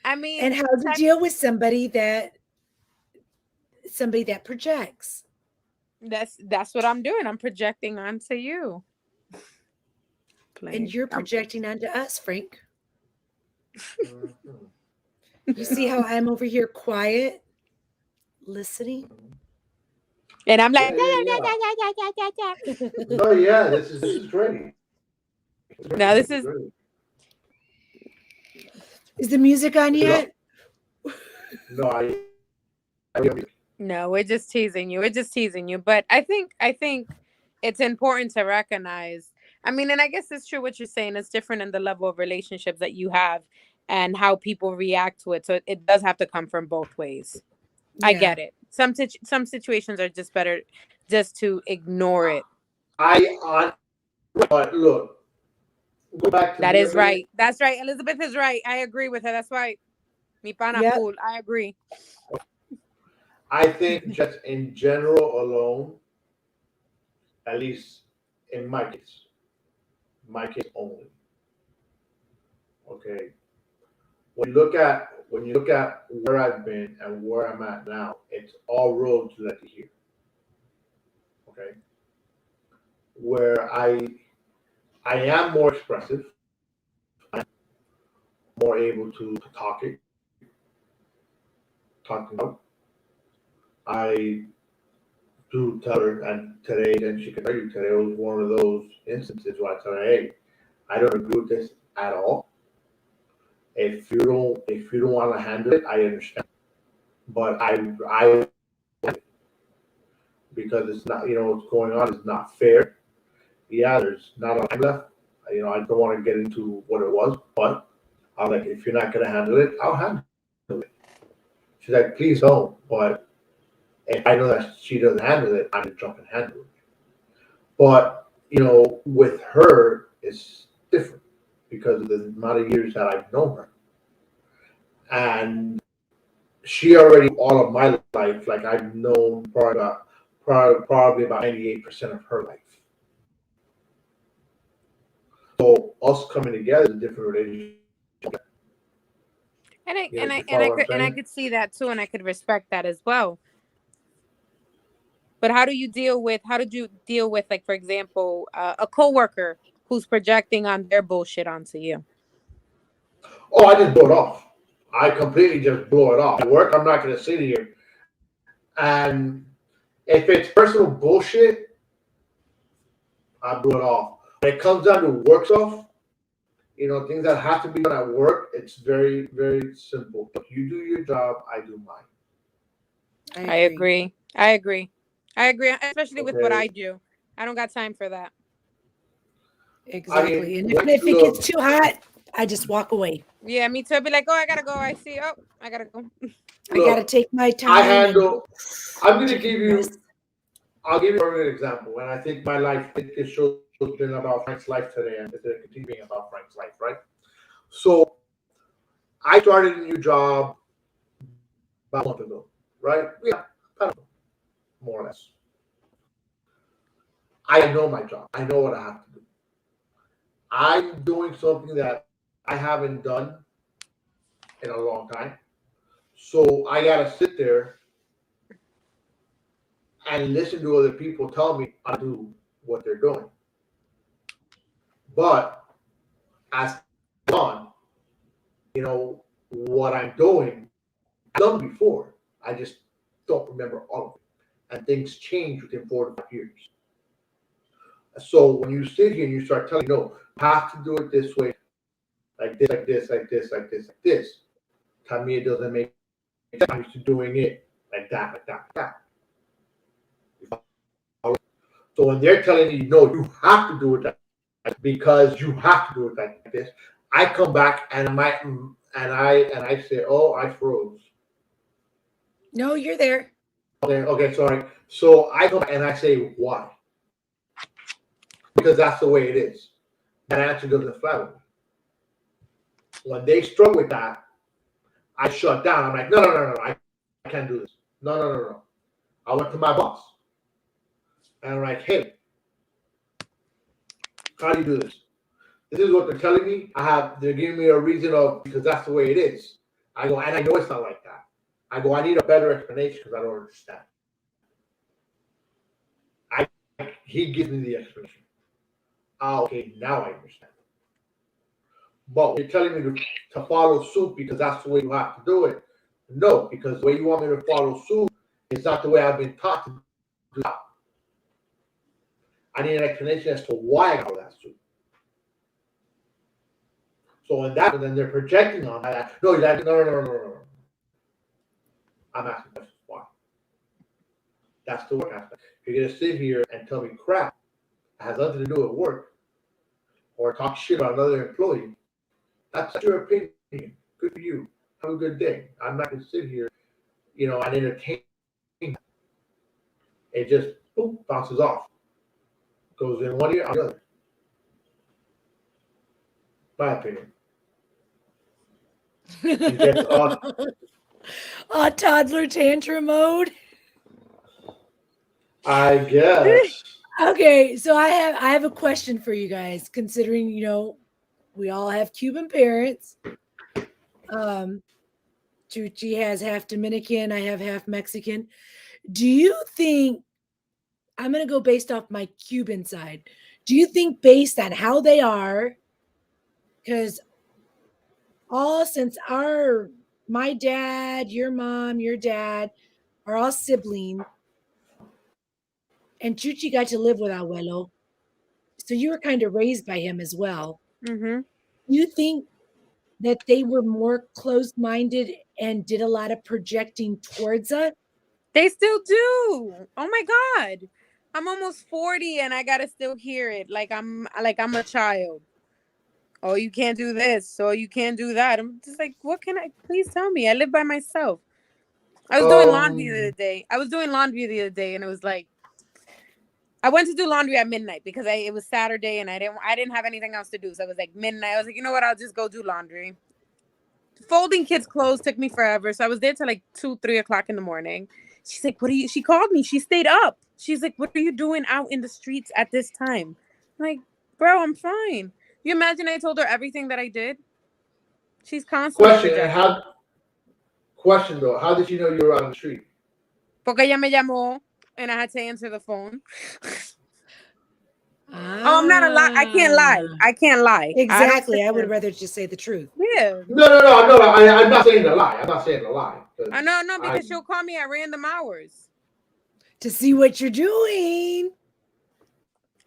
I mean, and how to deal with somebody that projects. that's what I'm doing. I'm projecting onto you. And Playing. you're projecting onto us, Frank. Mhm. You see how I'm over here quiet, listening? And I'm like, Yeah, yeah, yeah. No, yeah. This is great. no, This this is is great. Is the music on yet? No, no, we're just teasing you. We're just teasing you. But I think it's important to recognize. I mean, and I guess it's true what you're saying. It's different in the level of relationships that you have and how people react to it. So it does have to come from both ways. I Yeah. get it. Some situations are just better just to ignore it. I but look, go back to That me a is minute. right. That's right. Elizabeth is right. I agree with her. That's right. Mi pana Yep. full. I agree. I think just in general alone, at least in my case only. Okay. When you look at where I've been and where I'm at now, it's all roads led to here. Okay. Where I am more expressive, more able to talk things out. I to tell her, and today, and she can tell you today was one of those instances where I tell her, hey, I don't agree with this at all. If you don't want to handle it, I understand. But I because it's not, what's going on is not fair. Yeah, there's not a lot of time left. I don't want to get into what it was, but I'm like, if you're not gonna handle it, I'll handle it. She's like, please don't. But if I know that she doesn't handle it, I'm gonna jump and handle it. But with her, it's different because of the amount of years that I've known her, and she already all of my life, like I've known probably about 98% of her life. So us coming together is a different relationship. And I and I You and I follow what I'm could and I saying? could see that too, and I could respect that as well. But how did you deal with, like, for example, a coworker who's projecting on their bullshit onto you? Oh, I just blow it off. I completely just blow it off. At work, I'm not going to sit here and if it's personal bullshit, I blow it off. When it comes down to work stuff, things that have to be done at work, it's very, very simple. If you do your job, I do mine. I agree. I agree. I agree, especially with what I Okay. do. I don't got time for that. I Exactly. mean, And if it gets look, too hot, I just walk away. Yeah, me too. I'd be like, oh, I gotta go. I see. Oh, I gotta go. I got to look. take my I time and handle. I'm going to give decompress. you. I'll give you an example, and I think my life, this show has been about Frank's life today, and it's going to continue being about Frank's life, right? So I started a new job about a month ago, right? Yeah, about a month, more or less. I know my job. I know what I have to do. I'm doing something that I haven't done in a long time. So I got to sit there and listen to other people tell me how to do what they're doing. But as on, what I'm doing, I've done before. I just don't remember all of it. And things change within 4 to 5 years. So when you sit here and you start telling, no, you have to do it this way, like this, like this, like this, like this, like this, tell me it doesn't make sense. I'm used to doing it like that, like that, like that. So when they're telling you, no, you have to do it because you have to do it like this, I come back and I say, oh, I froze. No, you're there. Okay, sorry. So I come back and I say, why? Because that's the way it is. That answer doesn't fly with me. When they struggle with that, I shut down. I'm like, no, I can't do this. No. I went to my boss and I'm like, hey, how do you do this? This is what they're telling me. They're giving me a reason of because that's the way it is. I go, and I know it's not like that. I go, I need a better explanation because I don't understand. He gives me the explanation. Okay, now I understand. But you're telling me to follow suit because that's the way you have to do it. No, because the way you want me to follow suit is not the way I've been taught to do that. I need an explanation as to why I got that suit. So in that, then they're projecting on that. No, no. I'm asking questions why. That's the work aspect. If you're gonna sit here and tell me crap that has nothing to do with work, or talk shit about another employee, that's your opinion. Good for you. Have a good day. I'm not gonna sit here, and entertain. It just boom, bounces off. Goes in one ear, out the other. My opinion. It gets off. Toddler tantrum mode. I guess. Okay, so I have a question for you guys. Considering we all have Cuban parents. Chuchi has half Dominican. I have half Mexican. Do you think I'm going to go based off my Cuban side? Do you think based on how they are, because since my dad, your mom, your dad are all siblings, and Chuchi got to live with Abuelo. So you were kind of raised by him as well. Mm-hmm. You think that they were more closed-minded and did a lot of projecting towards us? They still do. Oh my God. I'm almost 40 and I gotta still hear it like I'm a child. Oh, you can't do this. So you can't do that. I'm just like, what can I please tell me? I live by myself. I was doing laundry the other day. And it was like I went to do laundry at midnight because it was Saturday and I didn't have anything else to do. So it was like midnight. I was like, you know what? I'll just go do laundry. Folding kids' clothes took me forever. So I was there till like 2, 3 o'clock in the morning. She's like, she called me. She stayed up. She's like, what are you doing out in the streets at this time? I'm like, bro, I'm fine. You imagine I told her everything that I did? She's constantly projecting. Question though, how did you know you were on the street? Porque ella me llamó and I had to answer the phone. Oh, I'm not a lie. I can't lie. Ah. I can't lie. Exactly. I would rather just say the truth. Yeah. No. I'm not saying a lie. I'm not saying a lie. I know, because she'll call me at random hours to see what you're doing.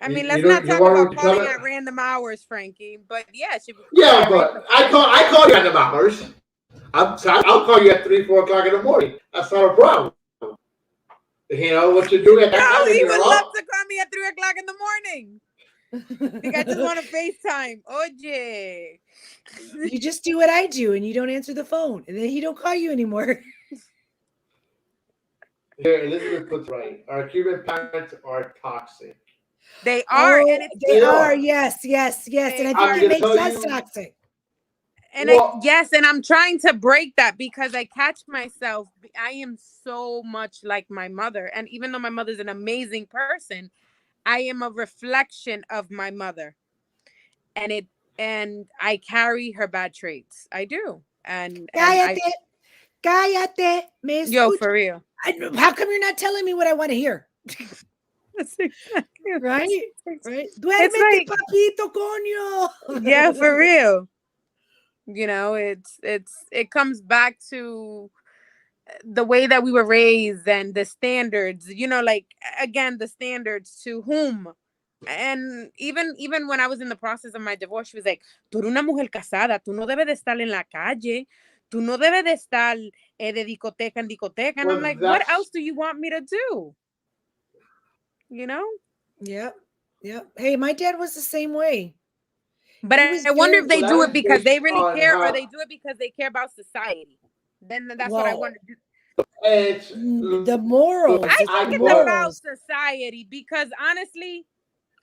I mean, let's not talk about calling at random hours, Frankie. But yeah, she. Yeah, but I call you at random hours. I'll call you at 3, 4 o'clock in the morning. That's not a problem. You know what you're doing at that time. No, he would love to call me at 3 o'clock in the morning. I think I just want to FaceTime. Oye. You just do what I do, and you don't answer the phone, and then he don't call you anymore. Here, Elizabeth puts right. Our Cuban parents are toxic. They are, and they are. Yes, and I think it makes us toxic. And yes, and I'm trying to break that because I catch myself. I am so much like my mother, and even though my mother's an amazing person, I am a reflection of my mother, and I carry her bad traits. I do, and Cállate, me escucha. Yo, for real. How come you're not telling me what I want to hear? That's exactly right. Duérmete, like, papito, coño. Yeah, for real. You know, it comes back to the way that we were raised and the standards. You know, like again, the standards to whom. And even when I was in the process of my divorce, she was like, "Tú eres una mujer casada. Tú no debes de estar en la calle. Tú no debes de estar de discoteca en discoteca." And I'm like, what else do you want me to do? You know? Yep. Hey, my dad was the same way. But I wonder if they do it because they really care, or they do it because they care about society. Then that's what I wonder. It's the morals. I think it's about society because honestly,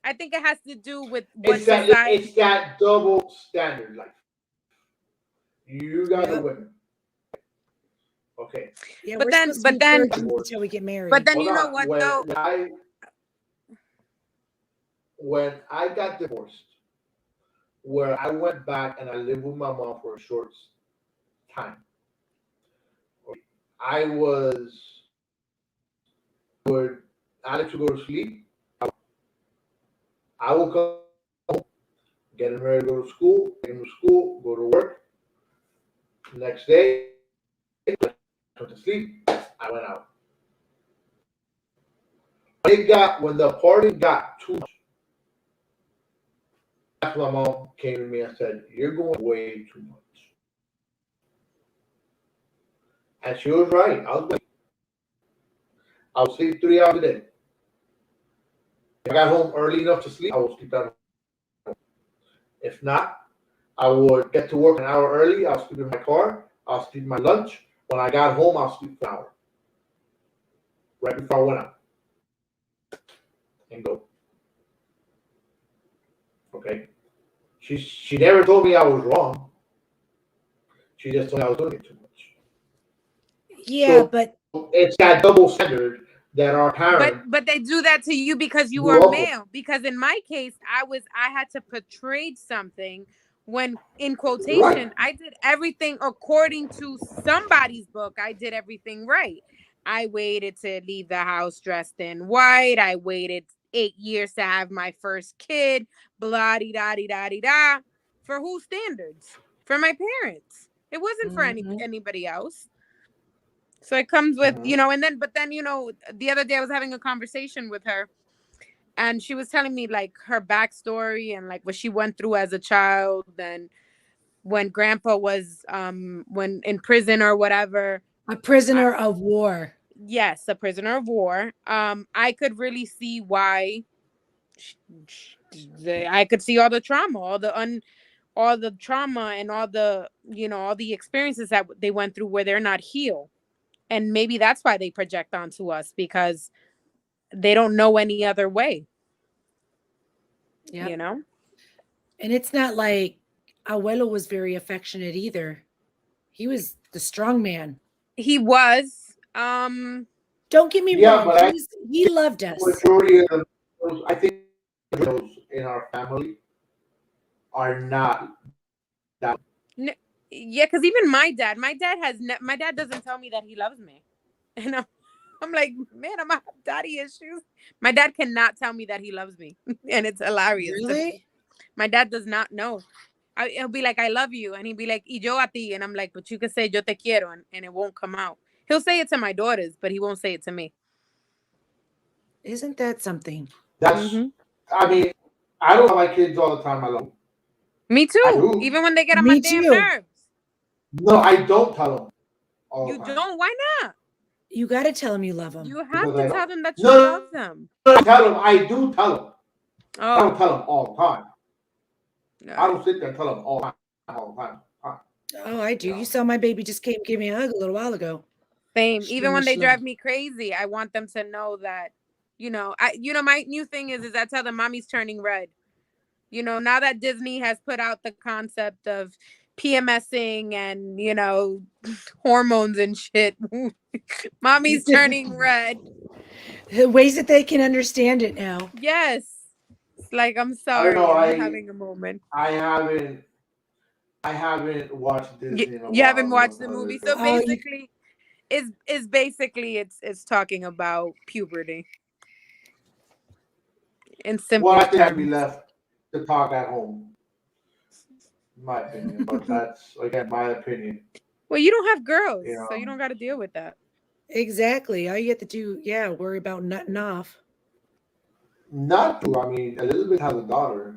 I think it has to do with what society. It's that double standard life. You gotta win. Okay. Yeah, but then until we get married. But then you know what though? When I got divorced, where I went back and I lived with my mom for a short time. I had to go to sleep. I would come home, get him ready to go to school, take him to school, go to work. Next day, I went to sleep. I went out. When the party got too much, that's when my mom came to me and said, "You're going way too much." And she was right. I would sleep 3 hours a day. If I got home early enough to sleep, I would sleep at home. If not, I would get to work an hour early. I'll sleep in my car. I'll sleep my lunch. When I got home, I'll sleep for an hour. Right before I went out. And go. Okay. She never told me I was wrong. She just told me I was doing it too much. Yeah, so but it's that double standard that our parents. But they do that to you because you are male. Because in my case, I had to portray something when, in quotation, I did everything according to somebody's book. I did everything right. I waited to leave the house dressed in white. I waited 8 years to have my first kid. Blah di da di da di da. For whose standards? For my parents. It wasn't for anybody else. So it comes with, you know, but then, you know, the other day I was having a conversation with her and she was telling me like her backstory and like what she went through as a child, and when grandpa was when in prison or whatever. A prisoner of war. Yes, a prisoner of war. I could really see why I could see all the trauma, all the trauma and all the, all the experiences that they went through where they're not healed. And maybe that's why they project onto us, because they don't know any other way, Yep. you know? And it's not like Abuelo was very affectionate either. He was the strong man. He was. Don't get me Yeah, wrong. but He loved us. majority of those, I think those in our family are not that. Yeah, because even my dad my dad doesn't tell me that he loves me. And I'm like, man, I'm gonna have daddy issues. My dad cannot tell me that he loves me. And it's hilarious to me. Really? My dad does not know. He'll be like, I love you. And he'll be like, y yo a ti. And I'm like, but you can say yo te quiero, and it won't come out. He'll say it to my daughters, but he won't say it to me. Isn't that something? That's. I mean, I don't tell my kids all the time I love them. Me I too. do. Even when they get on Me my damn too. nerves. No, I don't tell them all You the time. don't? Why not? You got to tell him you love him. You have Because to I tell don't. them that you No, love them. I tell them. I do tell them. I don't Oh, tell them all the time. no. I don't sit there and tell them all the time. All the time. Oh, I do. You You know. saw my baby just came give me a hug a little while ago. Same. Show Even me when they love. drive me crazy, I want them to know that, my new thing is I tell them mommy's turning red. Now that Disney has put out the concept of PMSing and, hormones and shit, mommy's turning red. The ways that they can understand it now. Yes. It's like, I'm I don't know. sorry, I'm having a moment. I haven't watched Disney in a You haven't while. watched the movie, so Oh, basically, is basically it's talking about puberty in simple Well, I think I'd be terms. left to talk at home, in my opinion. But that's again my opinion. Well, you don't have girls, You so you know, don't got to deal with that. exactly. All you have to do, worry about nutting off. not to. I mean, Elizabeth has a daughter.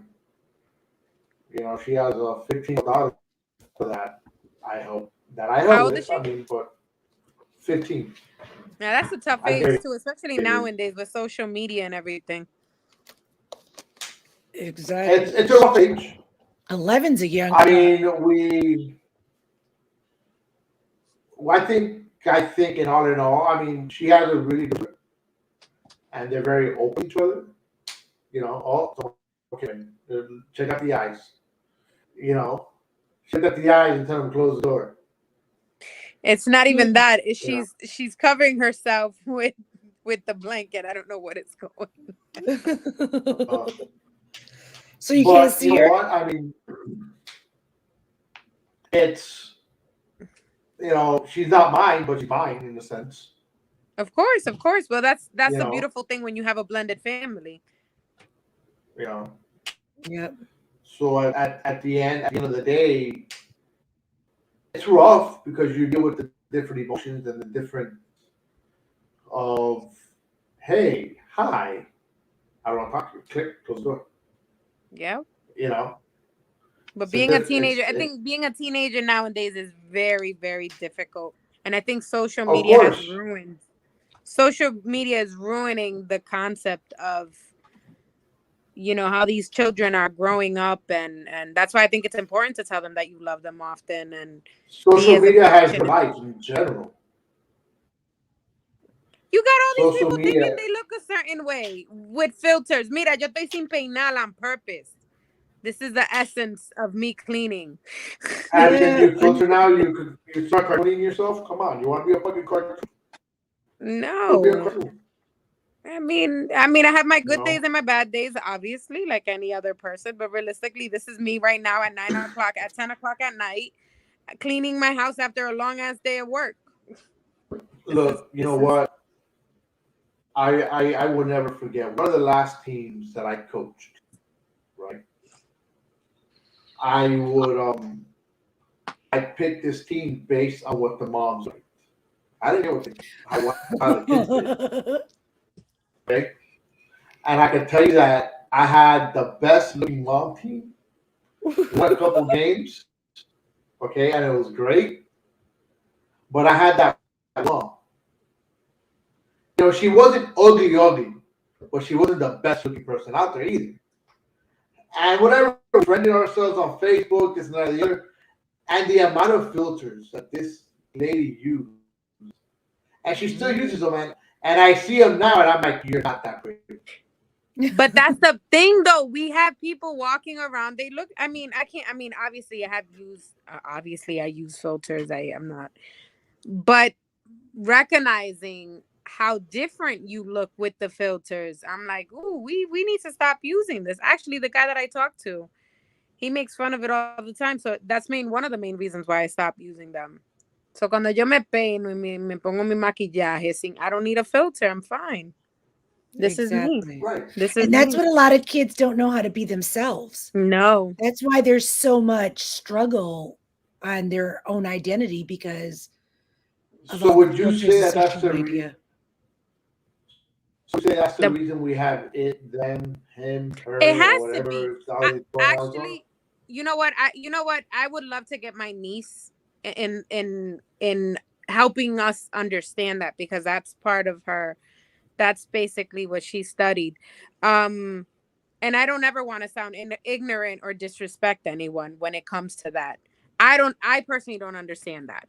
You know, she has a 15-year-old daughter that I help. That I How help old is with. she? I mean, but 15. Now that's a tough I age think too, especially it is. nowadays with social media and everything. Exactly. It's a rough age. 11's a young. I mean, I think in all, I mean, she has a really good, and they're very open to each other. You know, so, okay, check out the eyes. You know, check out the eyes and tell them to close the door. It's not even that. You know, She's covering herself with the blanket. I don't know what it's called. So you can't see you know her. what? I mean, it's she's not mine, but she's mine in a sense. Of course. Well, that's You the know, beautiful thing when you have a blended family. you know. Yep. So at the end of the day, it's rough because you deal with the different emotions and the different of, hey, hi, I don't want to talk to you. Click, close the door. Yeah. You know. But So being a teenager, I think being a teenager nowadays is very, very difficult. And I think social of media course. is ruining the concept of, how these children are growing up, and that's why I think it's important to tell them that you love them often and be Social as media has affectionate. divides in general. You got all these Social people media, thinking they look a certain way with filters. Mira, yo estoy sin peinar on purpose. This is the essence of me cleaning. and then you filter now. You start cartooning yourself. Come on, you want to be a fucking cartoon? No. Be a cartoon. I mean, I have my good days and my bad days, obviously, like any other person. But realistically, this is me right now at 9 o'clock, at 10 o'clock at night, cleaning my house after a long ass day of work. Look, you know what? I will never forget one of the last teams that I coached. Right, I would I picked this team based on what the moms liked. I didn't know how the kids did. Okay, And I can tell you that I had the best looking mom team. Won a couple games, okay, and it was great. But I had that mom. She wasn't ugly, ugly, but she wasn't the best looking person out there either. And whatever, we friended ourselves on Facebook, this and that, and the other, and the amount of filters that this lady used, and she still uses them, and I see them now, and I'm like, you're not that pretty. But that's the thing, though. We have people walking around. They look. I mean, I can't. I mean, obviously, I have used. Obviously, I use filters. I am not. But recognizing how different you look with the filters, I'm like, ooh, we need to stop using this. Actually, the guy that I talked to, he makes fun of it all the time. So that's one of the main reasons why I stopped using them. So cuando yo me peino y me pongo mi maquillaje, I don't need a filter. I'm fine. This is me. Exactly. Right. This is And that's me. what a lot of kids don't know how to be themselves. No. That's why there's so much struggle on their own identity because of So all would the you filters say of that that's social the media. The, reason we have it, them, him, it her, or has to be. whatever all these pronouns are? Actually, you know what? I would love to get my niece in helping us understand that, because that's part of her. That's basically what she studied. Um, and I don't ever want to sound ignorant or disrespect anyone when it comes to that. I personally don't understand that.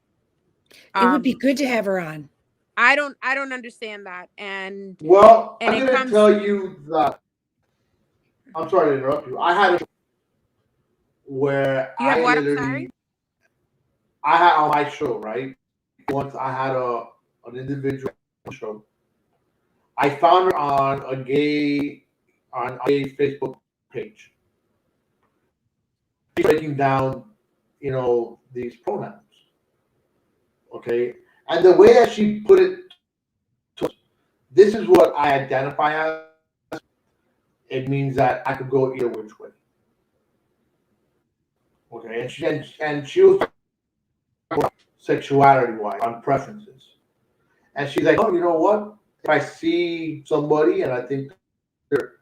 It would be Um, good to have her on. I don't understand that. Well, And I'm it going to comes. tell you that. I'm sorry to interrupt you. I had a where You have I what? I'm sorry. literally, I had on my show, right? Once I had an individual show. I found her on a gay Facebook page. She's breaking down, these pronouns. Okay, and the way that she put it, this is what I identify as. It means that I could go either which way. Okay, and she was sexuality wise on preferences, and she's like, oh, you know what? If I see somebody and I think they're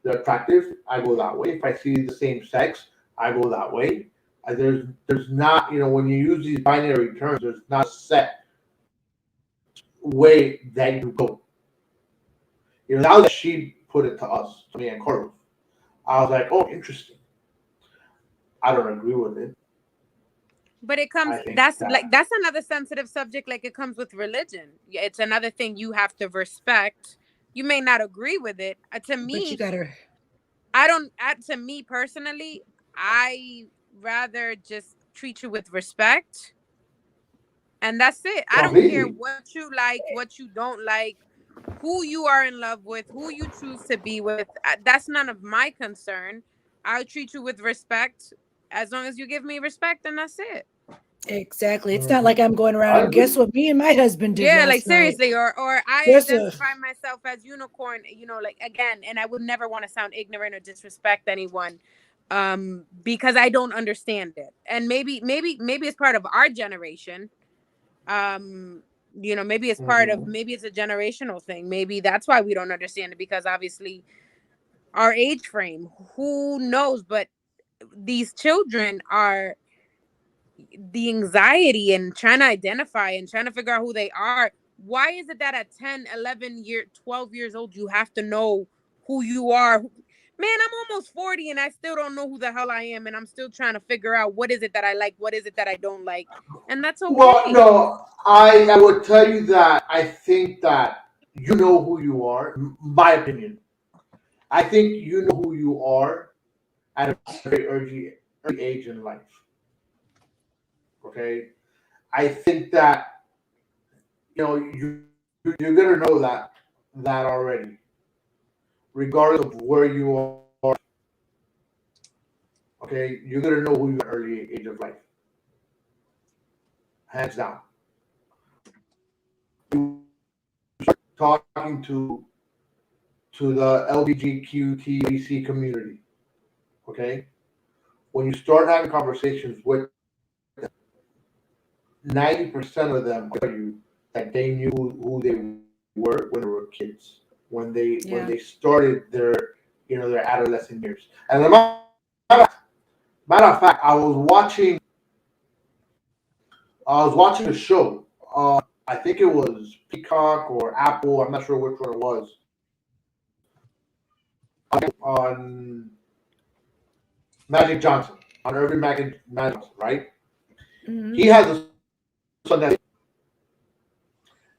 attractive, I go that way. If I see the same sex, I go that way. There's not, when you use these binary terms, there's not a set way that you go. Now that she put it to us, to me and Carlos, I was like, oh, interesting. I don't agree with it. But it comes, I think that that's another sensitive subject. Like, it comes with religion. Yeah, it's another thing you have to respect. You may not agree with it. To But you me, gotta I don't. To me personally, I rather just treat you with respect, and that's it. I don't care completely. what you like, what you don't like, who you are in love with, who you choose to be with. That's none of my concern. I'll treat you with respect as long as you give me respect, and that's it. exactly. It's not Mhm. like I'm going around I and guess agree. what me and my husband did Yeah, like last night. seriously, or I Guess what? identify myself as unicorn, like, again, and I would never want to sound ignorant or disrespect anyone, because I don't understand it. And maybe it's part of our generation. Um, maybe it's part of, Mm-hmm. maybe it's a generational thing. Maybe that's why we don't understand it, because obviously our age frame, who knows, but these children are, the anxiety and trying to identify and trying to figure out who they are. Why is it that at 10, 11 12 years old, you have to know who you are? Man, I'm almost 40 and I still don't know who the hell I am. And I'm still trying to figure out what is it that I like, what is it that I don't like. And that's Well, okay. no, I would tell you that I think that you know who you are. My opinion. I think you know who you are at a very early age in life. Okay, I think that you're gonna know that already, regardless of where you are. Okay, you're gonna know who you are at an early age of life, hands down. Talking to the LGBTQTBC community. Okay, when you start having conversations with 90% of them tell you that they knew who they were when they were kids. when they Yeah. started their their adolescent years. And as a matter of fact, I was watching a show. I think it was Peacock or Apple. I'm not sure which one it was. On Magic Johnson, on Irving Magic Johnson, right? Mhm. He has a son that,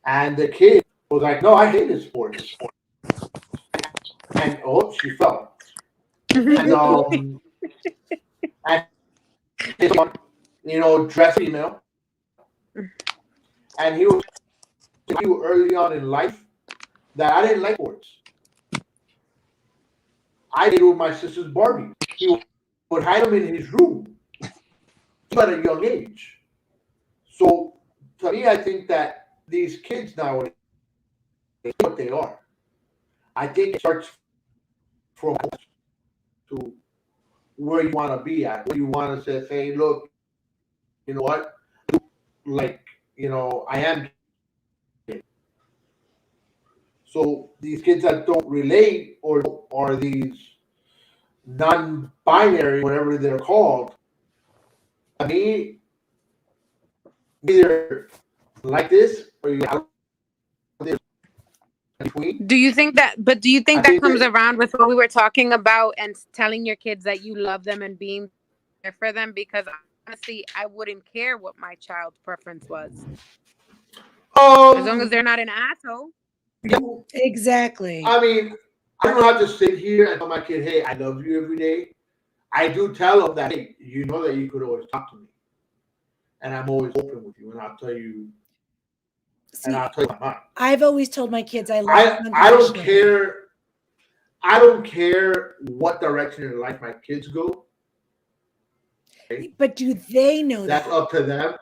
and the kid was like, "No, I hated sports," and oh, she fell, and and his son, dressed female, and he was early on in life that I didn't like sports. I did with my sister's Barbie. He would hide them in his room at a young age. So to me, I think that these kids nowadays, what they are, I think it starts from to where you want to be at. Where you want to say, hey, look, you know what? Like, I am. So these kids that don't relate or are these non-binary, whatever they're called, I mean, either like this or you out there between. Do you think that? But do you think I that think comes that, around with what we were talking about and telling your kids that you love them and being there for them? Because honestly, I wouldn't care what my child's preference was, as long as they're not an asshole. you, Exactly. I mean, I don't have to sit here and tell my kid, hey, I love you every day. I do tell them that, hey, you know that you could always talk to me. And I'm always open with you, and I'll tell you, See, my mind. I've always told my kids I love them I don't unconditionally. care. I don't care what direction in life my kids go. Okay? But do they know That's that? up to them.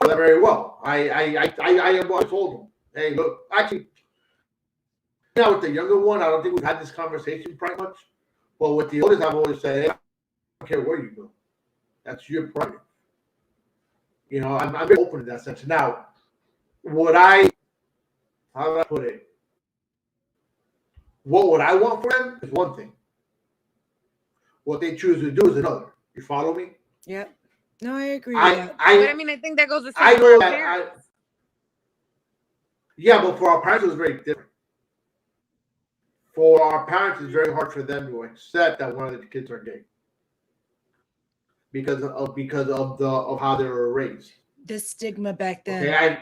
Very well. I told them, hey, look, actually, now with the younger one, I don't think we've had this conversation pretty much. But with the oldest, I've always said, hey, I don't care where you go. That's your prerogative. I'm very open in that sense. Now, how would I put it? What would I want for them is one thing. What they choose to do is another. You follow me? Yep. No, I agree with that. But I mean, I think that goes the same I for know our that. parents. Yeah, but for our parents, it was very different. For our parents, it's very hard for them to accept that one of the kids are gay because of how they were raised. The stigma back then. Okay,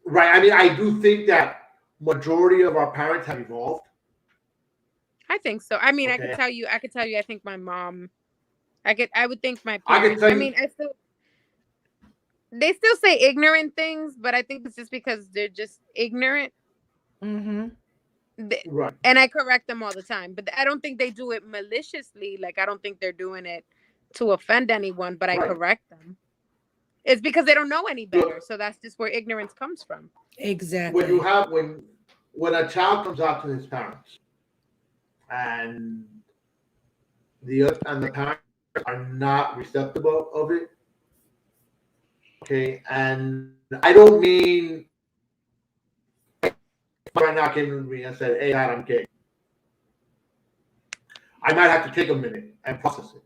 right. I mean, I do think that majority of our parents have evolved. I think so. I mean, Okay. I could tell you. I think my mom. I would think my I parents. can tell I you. mean, they still say ignorant things, but I think it's just because they're just ignorant. Mm-hmm. Right. And I correct them all the time, but I don't think they do it maliciously. Like, I don't think they're doing it to offend anyone, but I Right. correct them. It's because they don't know any better. Look, So that's just where ignorance comes from. Exactly. When a child comes out to his parents and the parents are not receptive of it, okay, and I don't mean right now came to me and said, hey, Dad, I'm gay. I might have to take a minute and process it.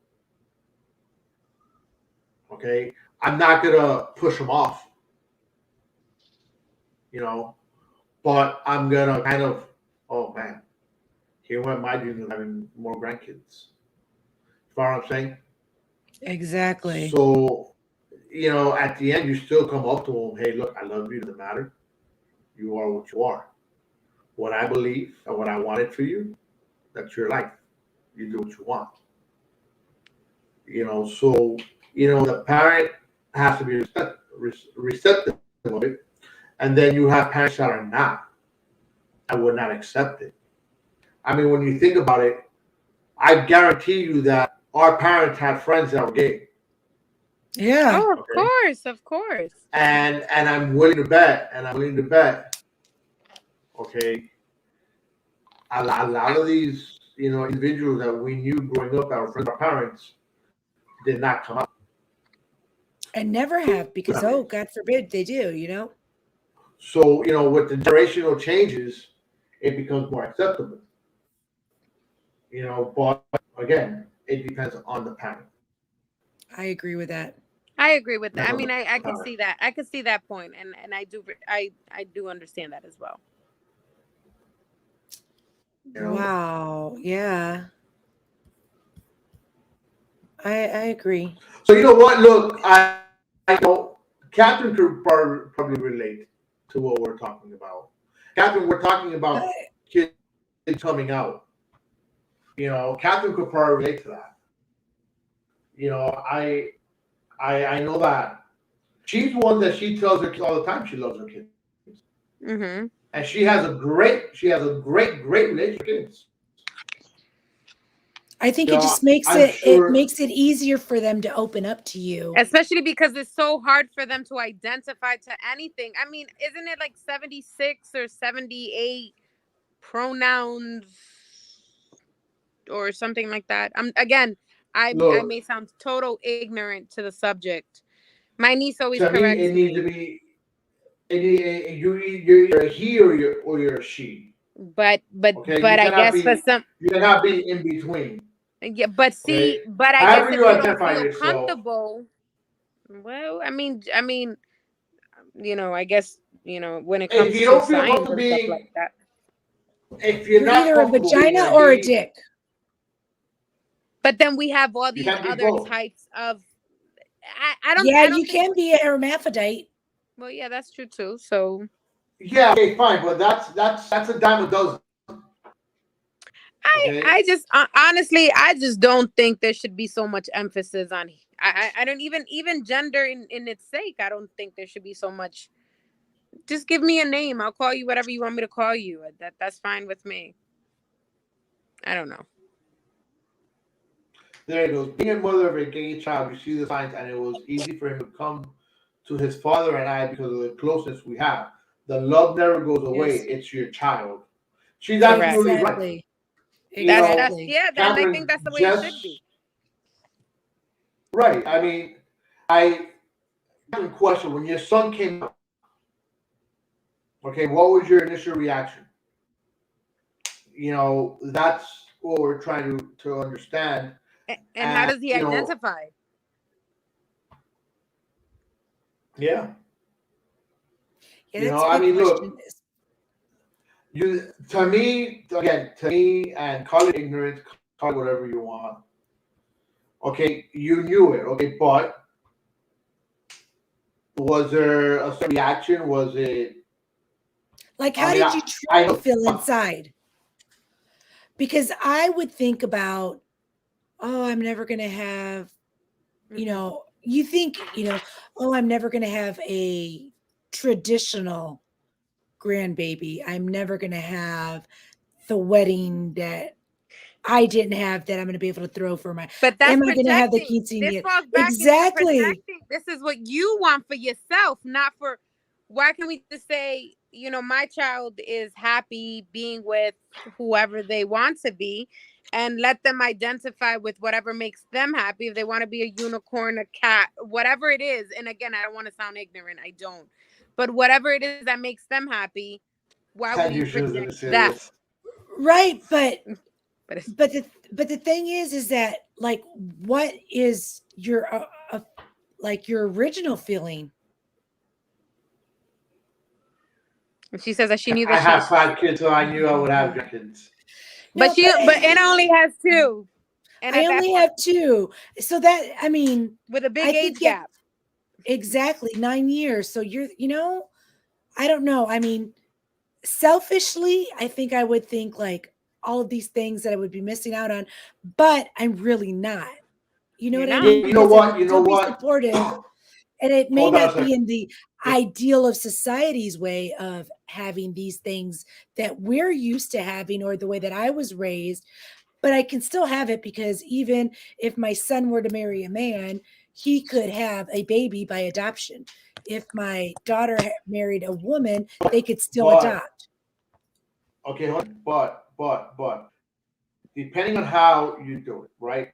Okay? I'm not going to push them off, but I'm going to kind of, oh, man, here went my dream having more grandkids. You know what I'm saying? Exactly. So, at the end, you still come up to them, hey, look, I love you, doesn't matter. You are what you are. What I believe and what I wanted for you, that's your life. You do what you want. So, the parent has to be receptive of it. And then you have parents that are not. I would not accept it. I mean, when you think about it, I guarantee you that our parents had friends that were gay. Yeah. Oh, of course. And I'm willing to bet, okay, a lot of these, individuals that we knew growing up that were friends of our parents did not come out. And never have, because, God forbid they do, So, with the generational changes, it becomes more acceptable. But again, it depends on the parent. I agree with that. I agree with that. I Depends on mean, the I could parent. see that. I could see that point, and I do understand that as well. You know. Wow. Yeah. I agree. So you know what? Look, I know Catherine could probably relate to what we're talking about. Catherine, we're talking about I, kids coming out. Catherine could probably relate to that. You know, I I know that she's one that she tells her kids all the time she loves her kids, Mm-hmm. and she has a great relationship with kids. I think it just I'm sure. makes it easier for them to open up to you. Especially because it's so hard for them to identify to anything. I mean, isn't it like 76 or 78 pronouns or something like that? Again, I Look, may sound total ignorant to the subject. My niece always to me, corrects it needs to me, be. You're either a he or you're a she. but but Okay, but I guess for some, you cannot be in between. yeah, but see, Okay, but I guess however if you you don't identify feel yourself. comfortable, well, I mean, I guess, when it If comes you to don't feel signs comfortable and stuff like being, that. if you're You're not either a comfortable being vagina a or a he, dick. But then we have all you these can't be other both. types of, I don't Yeah, I you don't think, can be a hermaphrodite. well, yeah, that's true too. So Yeah, okay, fine, but that's a dime a dozen. Okay, I just, honestly, I just don't think there should be so much emphasis on, I don't even gender in its sake. I don't think there should be so much. Just give me a name. I'll call you whatever you want me to call you. That's fine with me. I don't know. there it goes. Being a mother of a gay child, you see the signs, and it was easy for him to come to his father and I because of the closeness we have. The love never goes away. Yes. It's your child. She's Correct. absolutely right. Exactly. That's Exactly. yeah. And I think Catherine that's the way it should just be. right. I mean, I question when your son came out. Okay, what was your initial reaction? That's what we're trying to understand. And how And does he identify? yeah, Yeah, that's a I good mean, question. look, to me, and call it ignorance, call it whatever you want. Okay, you knew it. Okay, but was there a certain reaction? Was it? Like, I how mean, did I, you I truly know. feel inside? Because I would think about, oh, I'm never going to have, Hmm. you think, oh, I'm never going to have a traditional grandbaby. I'm never going to have the wedding that I didn't have that I'm going to be able to throw for my. But that's Am I going to have the projecting. This quinceanera? falls back into Exactly. projecting. This is what you want for yourself, not for. Why can we just say, my child is happy being with whoever they want to be, and let them identify with whatever makes them happy. If they want to be a unicorn, a cat, whatever it is. And again, I don't want to sound ignorant. I don't. But whatever it is that makes them happy, why would Had we your shoes in project the that? serious. Right, But it's, but the thing is that, like, what is your like your original feeling? and she says that she knew I that have she, 5 kids, so I knew I would have kids. No, but Anna only has two. And I at that only point, have two. So that, I mean, with a I big think, age yeah, gap. exactly 9 years. So I don't know. I mean, selfishly, I think I would think like all of these things that I would be missing out on, but I'm really not. You know You're what I Yeah, not. mean? you know Because I would what? You know still be what? supportive, and it may Hold on a not second. be in the ideal of society's way of having these things that we're used to having or the way that I was raised, but I can still have it because even if my son were to marry a man, he could have a baby by adoption. If my daughter married a woman, they could still But adopt. okay, hold on. But depending on how you do it, right?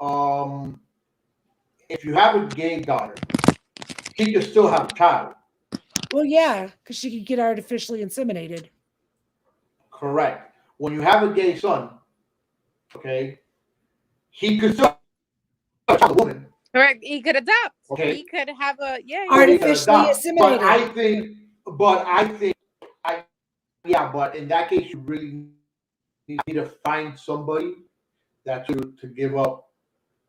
Um, if you have a gay daughter, she can still have a child. Well, yeah, because she could get artificially inseminated. Correct. When you have a gay son, okay, he could still have a woman, Correct. He could adopt. okay, He could have a or he could Artificially adopt. assimilated. I yeah, but in that case, you really need to find somebody that to give up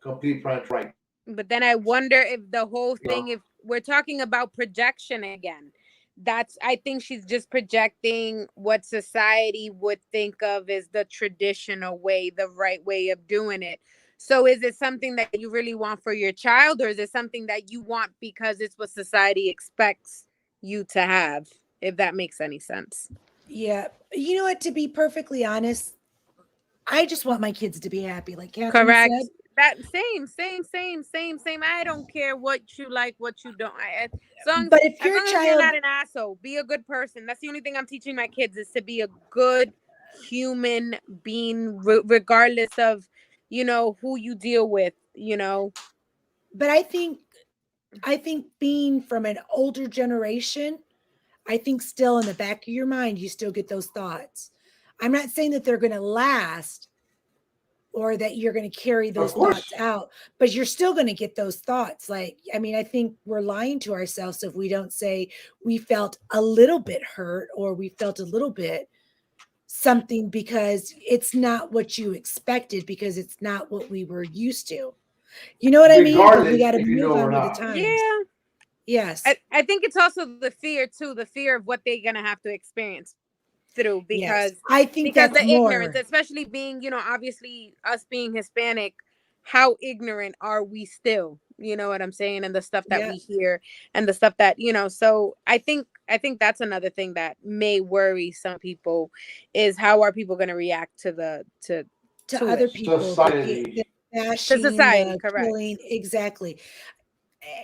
complete parental rights. But then I wonder if the whole You know, thing, if we're talking about projection again, that's, I think she's just projecting what society would think of as the traditional way, the right way of doing it. So is it something that you really want for your child, or is it something that you want because it's what society expects you to have? If that makes any sense. Yeah. You know what? To be perfectly honest, I just want my kids to be happy, like Catherine Correct. said. That same. I don't care what you like, what you don't. But if As your long as you're child, not an asshole, be a good person. That's the only thing I'm teaching my kids, is to be a good human being, regardless of, who you deal with. but I think being from an older generation, I think still in the back of your mind, you still get those thoughts. I'm not saying that they're going to last or that you're going to carry of those thoughts course, out, but you're still going to get those thoughts. Like, I mean, I think we're lying to ourselves if we don't say we felt a little bit hurt or we felt a little bit something, because it's not what you expected, because it's not what we were used to. You know what I mean? But we regardless got to if you move know on or with the not. times. Yeah. Yes. I think it's also the fear too, the fear of what they're gonna have to experience through, Yes. because I think that's the ignorance, more. especially being, obviously us being Hispanic, how ignorant are we still? You know what I'm saying? And the stuff that Yeah. we hear, and the stuff that, so I think that's another thing that may worry some people, is how are people going to react To to it. other people, the Society. To bashing, society, the correct. killing. Exactly.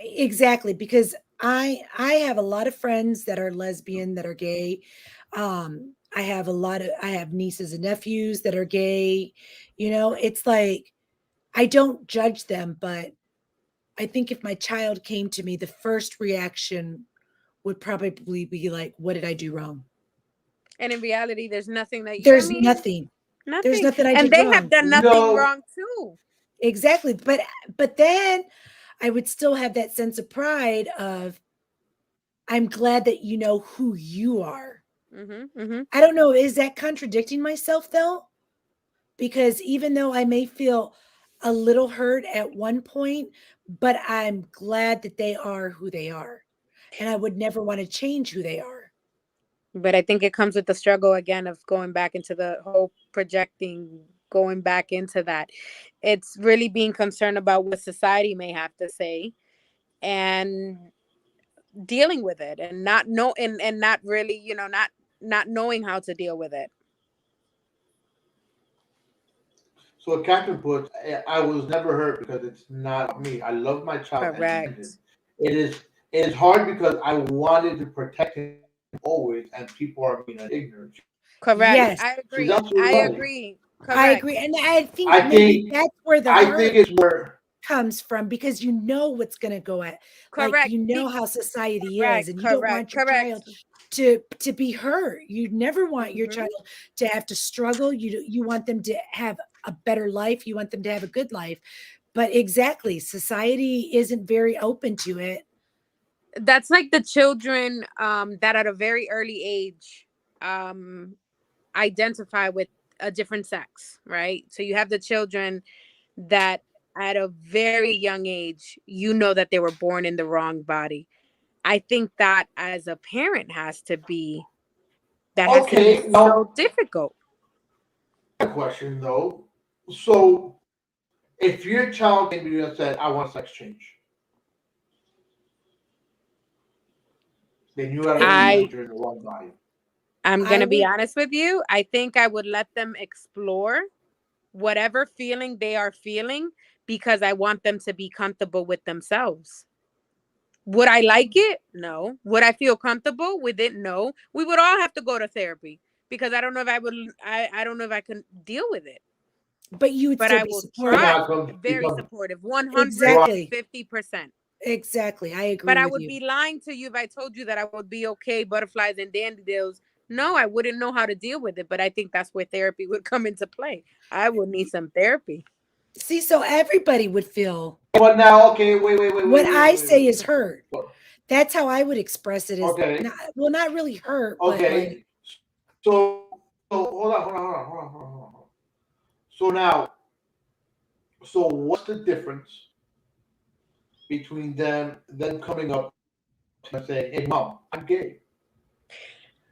Exactly. Because I have a lot of friends that are lesbian, that are gay. I have nieces and nephews that are gay. It's like I don't judge them, but I think if my child came to me, the first reaction would probably be like, what did I do wrong? And in reality, there's nothing that I There's mean, nothing. There's nothing. nothing I And did they have wrong. done nothing No, wrong too. Exactly. But then I would still have that sense of pride of, I'm glad that you know who you are. Mm-hmm. I don't know, is that contradicting myself though? Because even though I may feel a little hurt at one point, but I'm glad that they are who they are. And I would never want to change who they are. But I think it comes with the struggle again of going back into the whole projecting, going back into that. It's really being concerned about what society may have to say, and dealing with it, and not know and not really, not knowing how to deal with it. so Catherine puts, I was never hurt because it's not me. I love my child and Correct. independent. It is hard because I wanted to protect him always, and people are being ignorant. Correct. Yes, I She's agree. absolutely I right. agree. I Correct. agree. And I think I maybe think that's where the I think hurt it's where comes from, because you know what's going to go at, like, Correct. you know how society is, Correct. and you don't Correct. want your Correct. child to be hurt. You never want your Hmm. child to have to struggle. You want them to have a better life. You want them to have a good life. But exactly, society isn't very open to it. That's like the children that at a very early age um identify with a different sex, right? So you have the children that at a very young age, that they were born in the wrong body. I think that as a parent has to be okay. so Well, difficult. a question though. So if your child came to you and said, "I want sex change," then you gotta If believe you, I that you're in the wrong body. I'm I gonna be would, honest with you. I think I would let them explore whatever feeling they are feeling, because I want them to be comfortable with themselves. Would I like it? No. Would I feel comfortable with it? No. We would all have to go to therapy, because I don't know if I would. I don't know if I can deal with it. but you would But still I be will To supportive. try. not come Very become supportive. One hundred right. and Exactly. 50%. Exactly. I But agree I with would you. be lying to you if I told you that I would be okay, butterflies and dandelions, No, I wouldn't know how to deal with it, but I think that's where therapy would come into play. I would need some therapy. See, so everybody would feel But now, okay, wait, what I wait. say is hurt. That's how I would express it. Is Okay, not, well, not really hurt, but like, okay. So hold on. So now, so what's the difference between them coming up and saying, "Hey, mom, I'm gay.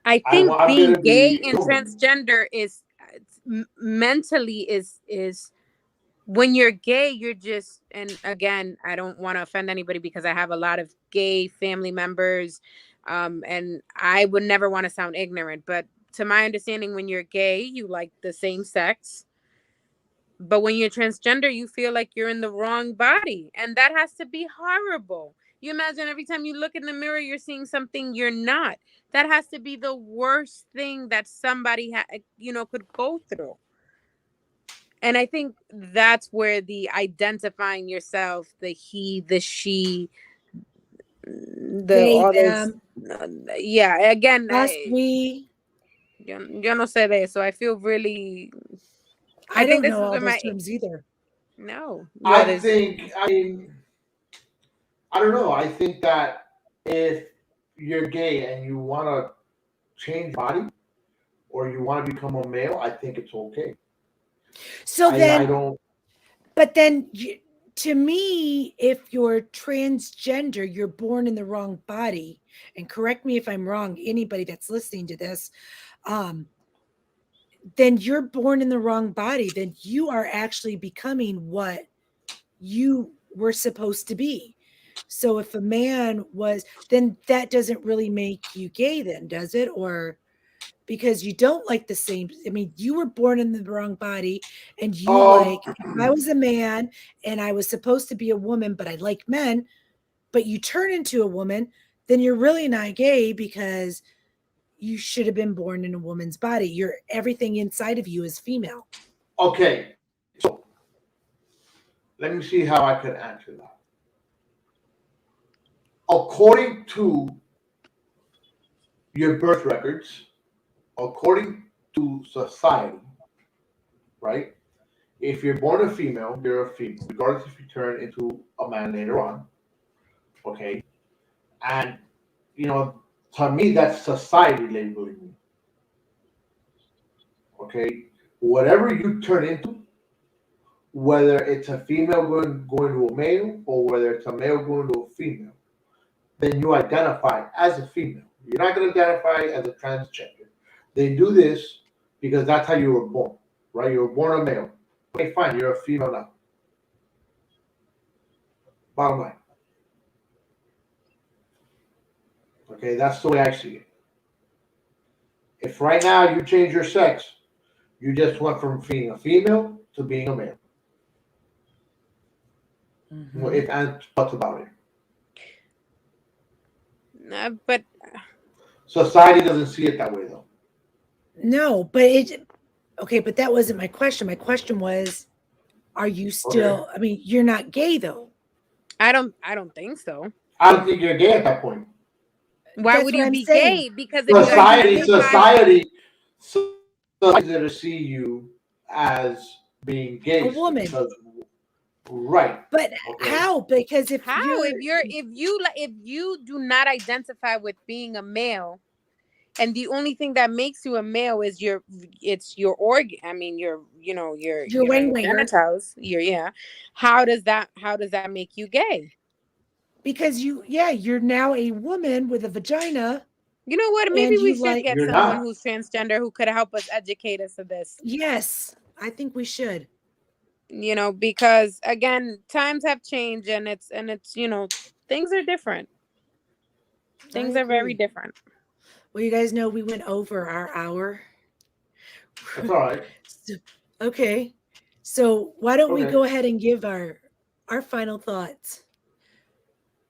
I think I'm being gonna gay be a and woman." transgender is mentally is when you're gay, you're just, and again, I don't want to offend anybody because I have a lot of gay family members, and I would never want to sound ignorant, but to my understanding, when you're gay, you like the same sex. But when you're transgender, you feel like you're in the wrong body. And that has to be horrible. You imagine every time you look in the mirror, you're seeing something you're not. That has to be the worst thing that somebody could go through. And I think that's where the identifying yourself, the he, the she, the they, all those, them, yeah. Again, us, we. yo no sé de eso. I feel really. I I think don't this know is all where those my terms either. no. Well, I there's think. I mean, I don't know. I think that if you're gay and you want to change body or you want to become a male, I think it's okay. So I then, don't. but then to me, if you're transgender, you're born in the wrong body. And correct me if I'm wrong, anybody that's listening to this, um, then you're born in the wrong body. Then you are actually becoming what you were supposed to be. So if a man was, then that doesn't really make you gay, then does it? Or because you don't like the same, I mean, you were born in the wrong body and you like, if I was a man and I was supposed to be a woman, but I like men, but you turn into a woman, then you're really not gay because you should have been born in a woman's body. You're everything inside of you is female. Okay, so let me see how I could answer that. According to your birth records, according to society, right? If you're born a female, you're a female, regardless if you turn into a man later on. Okay, and you know, to me, that's society labeling you. Okay, whatever you turn into, whether it's a female going to a male or whether it's a male going to a female, then you identify as a female. You're not going to identify as a transgender. They do this because that's how you were born, right? You were born a male. Okay, fine, you're a female now. Bottom line. Okay, that's the way I see it. If right now you change your sex, you just went from being a female to being a male. Well, if and what's about it? but Society doesn't see it that way, though. No, but okay, but that wasn't my question. My question was, are you Okay. still, I mean, you're not gay though. I don't think so. I don't think you're gay at that point. Why That's would what you I'm be saying. gay? Because if you Are you Society, gay? identify, society, society's going to see you as being A gay woman. because, right? But Okay. how? Because if how you're, if you do not identify with being a male, and the only thing that makes you a male is your organ. I mean your you're wang wanger, genitals. Your yeah. How does that make you gay? because you're now a woman with a vagina You know what? Maybe and we you should like, get You're someone not. who's transgender who could help us educate us of this. yes, I think we should. Because again, times have changed and it's things are different. I Things are very agree. different. Well, you guys know we went over our hour. That's all right. So- okay. So why don't we Okay. go ahead and give our final thoughts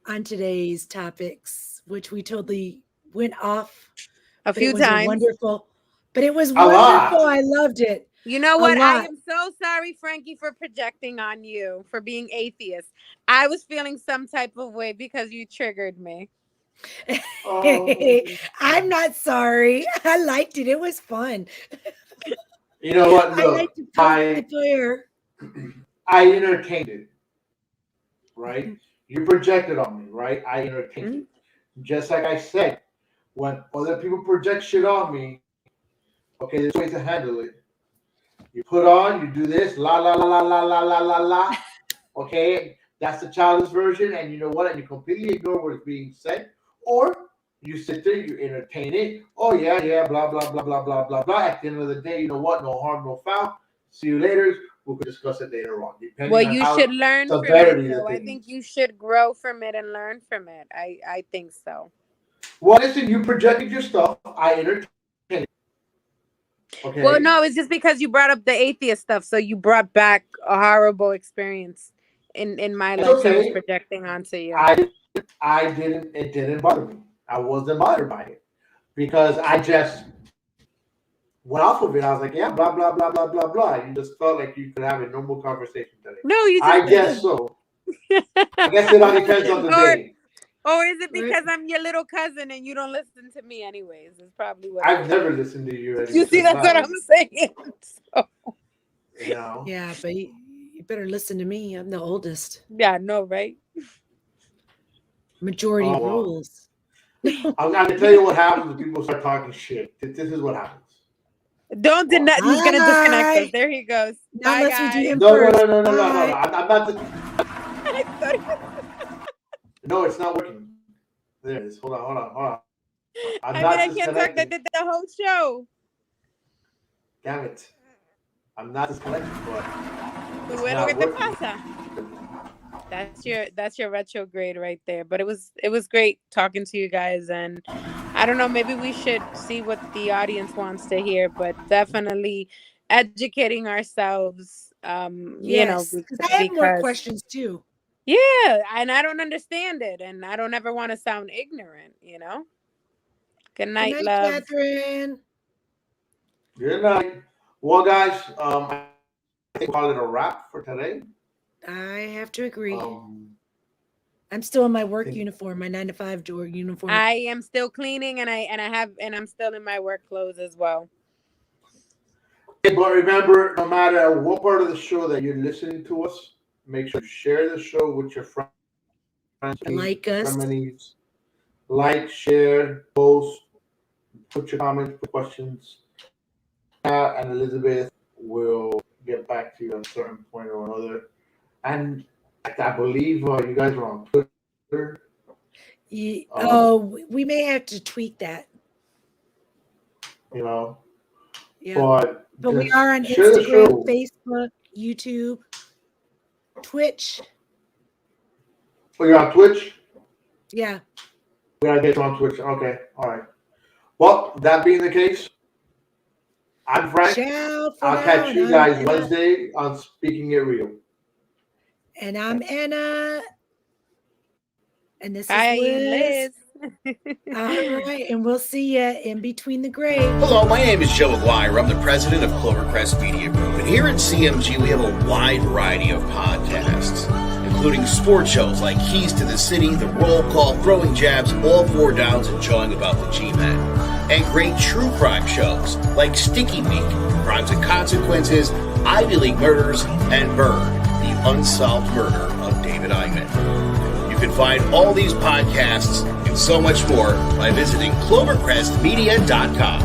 on today's topics, which we totally went off, A but it few was a times. wonderful, but it was A wonderful. lot. I loved it You know a what? I lot. am so sorry, Frankie, for projecting on you for being atheist. I was feeling some type of way because you triggered me. Oh, I'm not sorry. I liked it. It was fun. you know what? I like Look, to poke the bear. I entertained it, right? You projected on me, right? I entertained it. Just like I said, when other people project shit on me, okay, there's ways to handle it. You put on, you do this, la la la la la la la la la. Okay, that's the childish version, and you know what? And you completely ignore what is being said, or you sit there, you entertain it. Oh yeah, yeah, blah blah blah blah blah blah blah. At the end of the day, you know what? No harm, no foul. See you later. We could discuss it later on, Well, depending on you how should learn from it, severity the though. I thing think is. you should grow from it and learn from it. I think so. Well, listen, you projected your stuff. I entertained it. Okay. Well, no, it's just because you brought up the atheist stuff, so you brought back a horrible experience in my It's life. So I was okay. projecting onto you. I didn't. It didn't bother me. I wasn't bothered by it because I just went off of it. I was like, yeah, blah blah blah blah blah blah. You just felt like you could have a normal conversation today. No, you I just guess so. I guess it all depends on the day. Or is it because I'm your little cousin and you don't listen to me anyways? It's probably what I've never listened to you. you see. That's what I'm saying. So, You know. Yeah, but you better listen to me. I'm the oldest. yeah, no, right? Majority Oh, wow. rules. I'm going to tell you what happens when people start talking shit. This is what happens. Don't deny. He's gonna disconnect us. There he goes. Not Bye, unless we do guys. him No, first. no. Bye. I'm not. I thought he was- No, it's not working. There it is. Hold on. I'm I not mean, I can't talk. I disconnecting. did the whole show. Damn it. I'm not disconnected, but it's Bueno, not ¿qué te working. pasa? That's your retrograde right there. But it was great talking to you guys, and I don't know, maybe we should see what the audience wants to hear, but definitely educating ourselves. Yes, Because I have more questions too. yeah, and I don't understand it, and I don't ever want to sound ignorant. Good night, Good night, love. Catherine. Good night. Well, guys, I think we'll call it a wrap for today. I have to agree. Um, I'm still in my work uniform, my 9-to-5 door uniform. I am still cleaning, and I'm still in my work clothes as well. but remember, no matter what part of the show that you're listening to us, make sure you share the show with your friends. Like us. Families. Like, share, post, put your comments, put questions. And Elizabeth will get back to you at a certain point or another. And I believe you guys are on Twitter. We may have to tweak that. Yeah. But we just are on share the Instagram, show. Facebook, YouTube, Twitch. Oh, you're on Twitch? Yeah. We gotta get you on Twitch. Okay, all right. Well, that being the case, I'm Frank. Ciao for I'll now, catch you and guys I'm Wednesday on Speaking It Real. And I'm Anna. And this Hi, is Liz. All right, and we'll see you in between the grades. Hello, my name is Joe Aguirre. I'm the president of Clovercrest Media Group. And here at CMG, we have a wide variety of podcasts, including sports shows like Keys to the City, The Roll Call, Throwing Jabs, All Four Downs, and Jawing About the G-Men. And great true crime shows like Sticky Week, Crimes and Consequences, Ivy League Murders, and Burn, the unsolved murder of David Eichmann. You can find all these podcasts and so much more by visiting clovercrestmedia.com.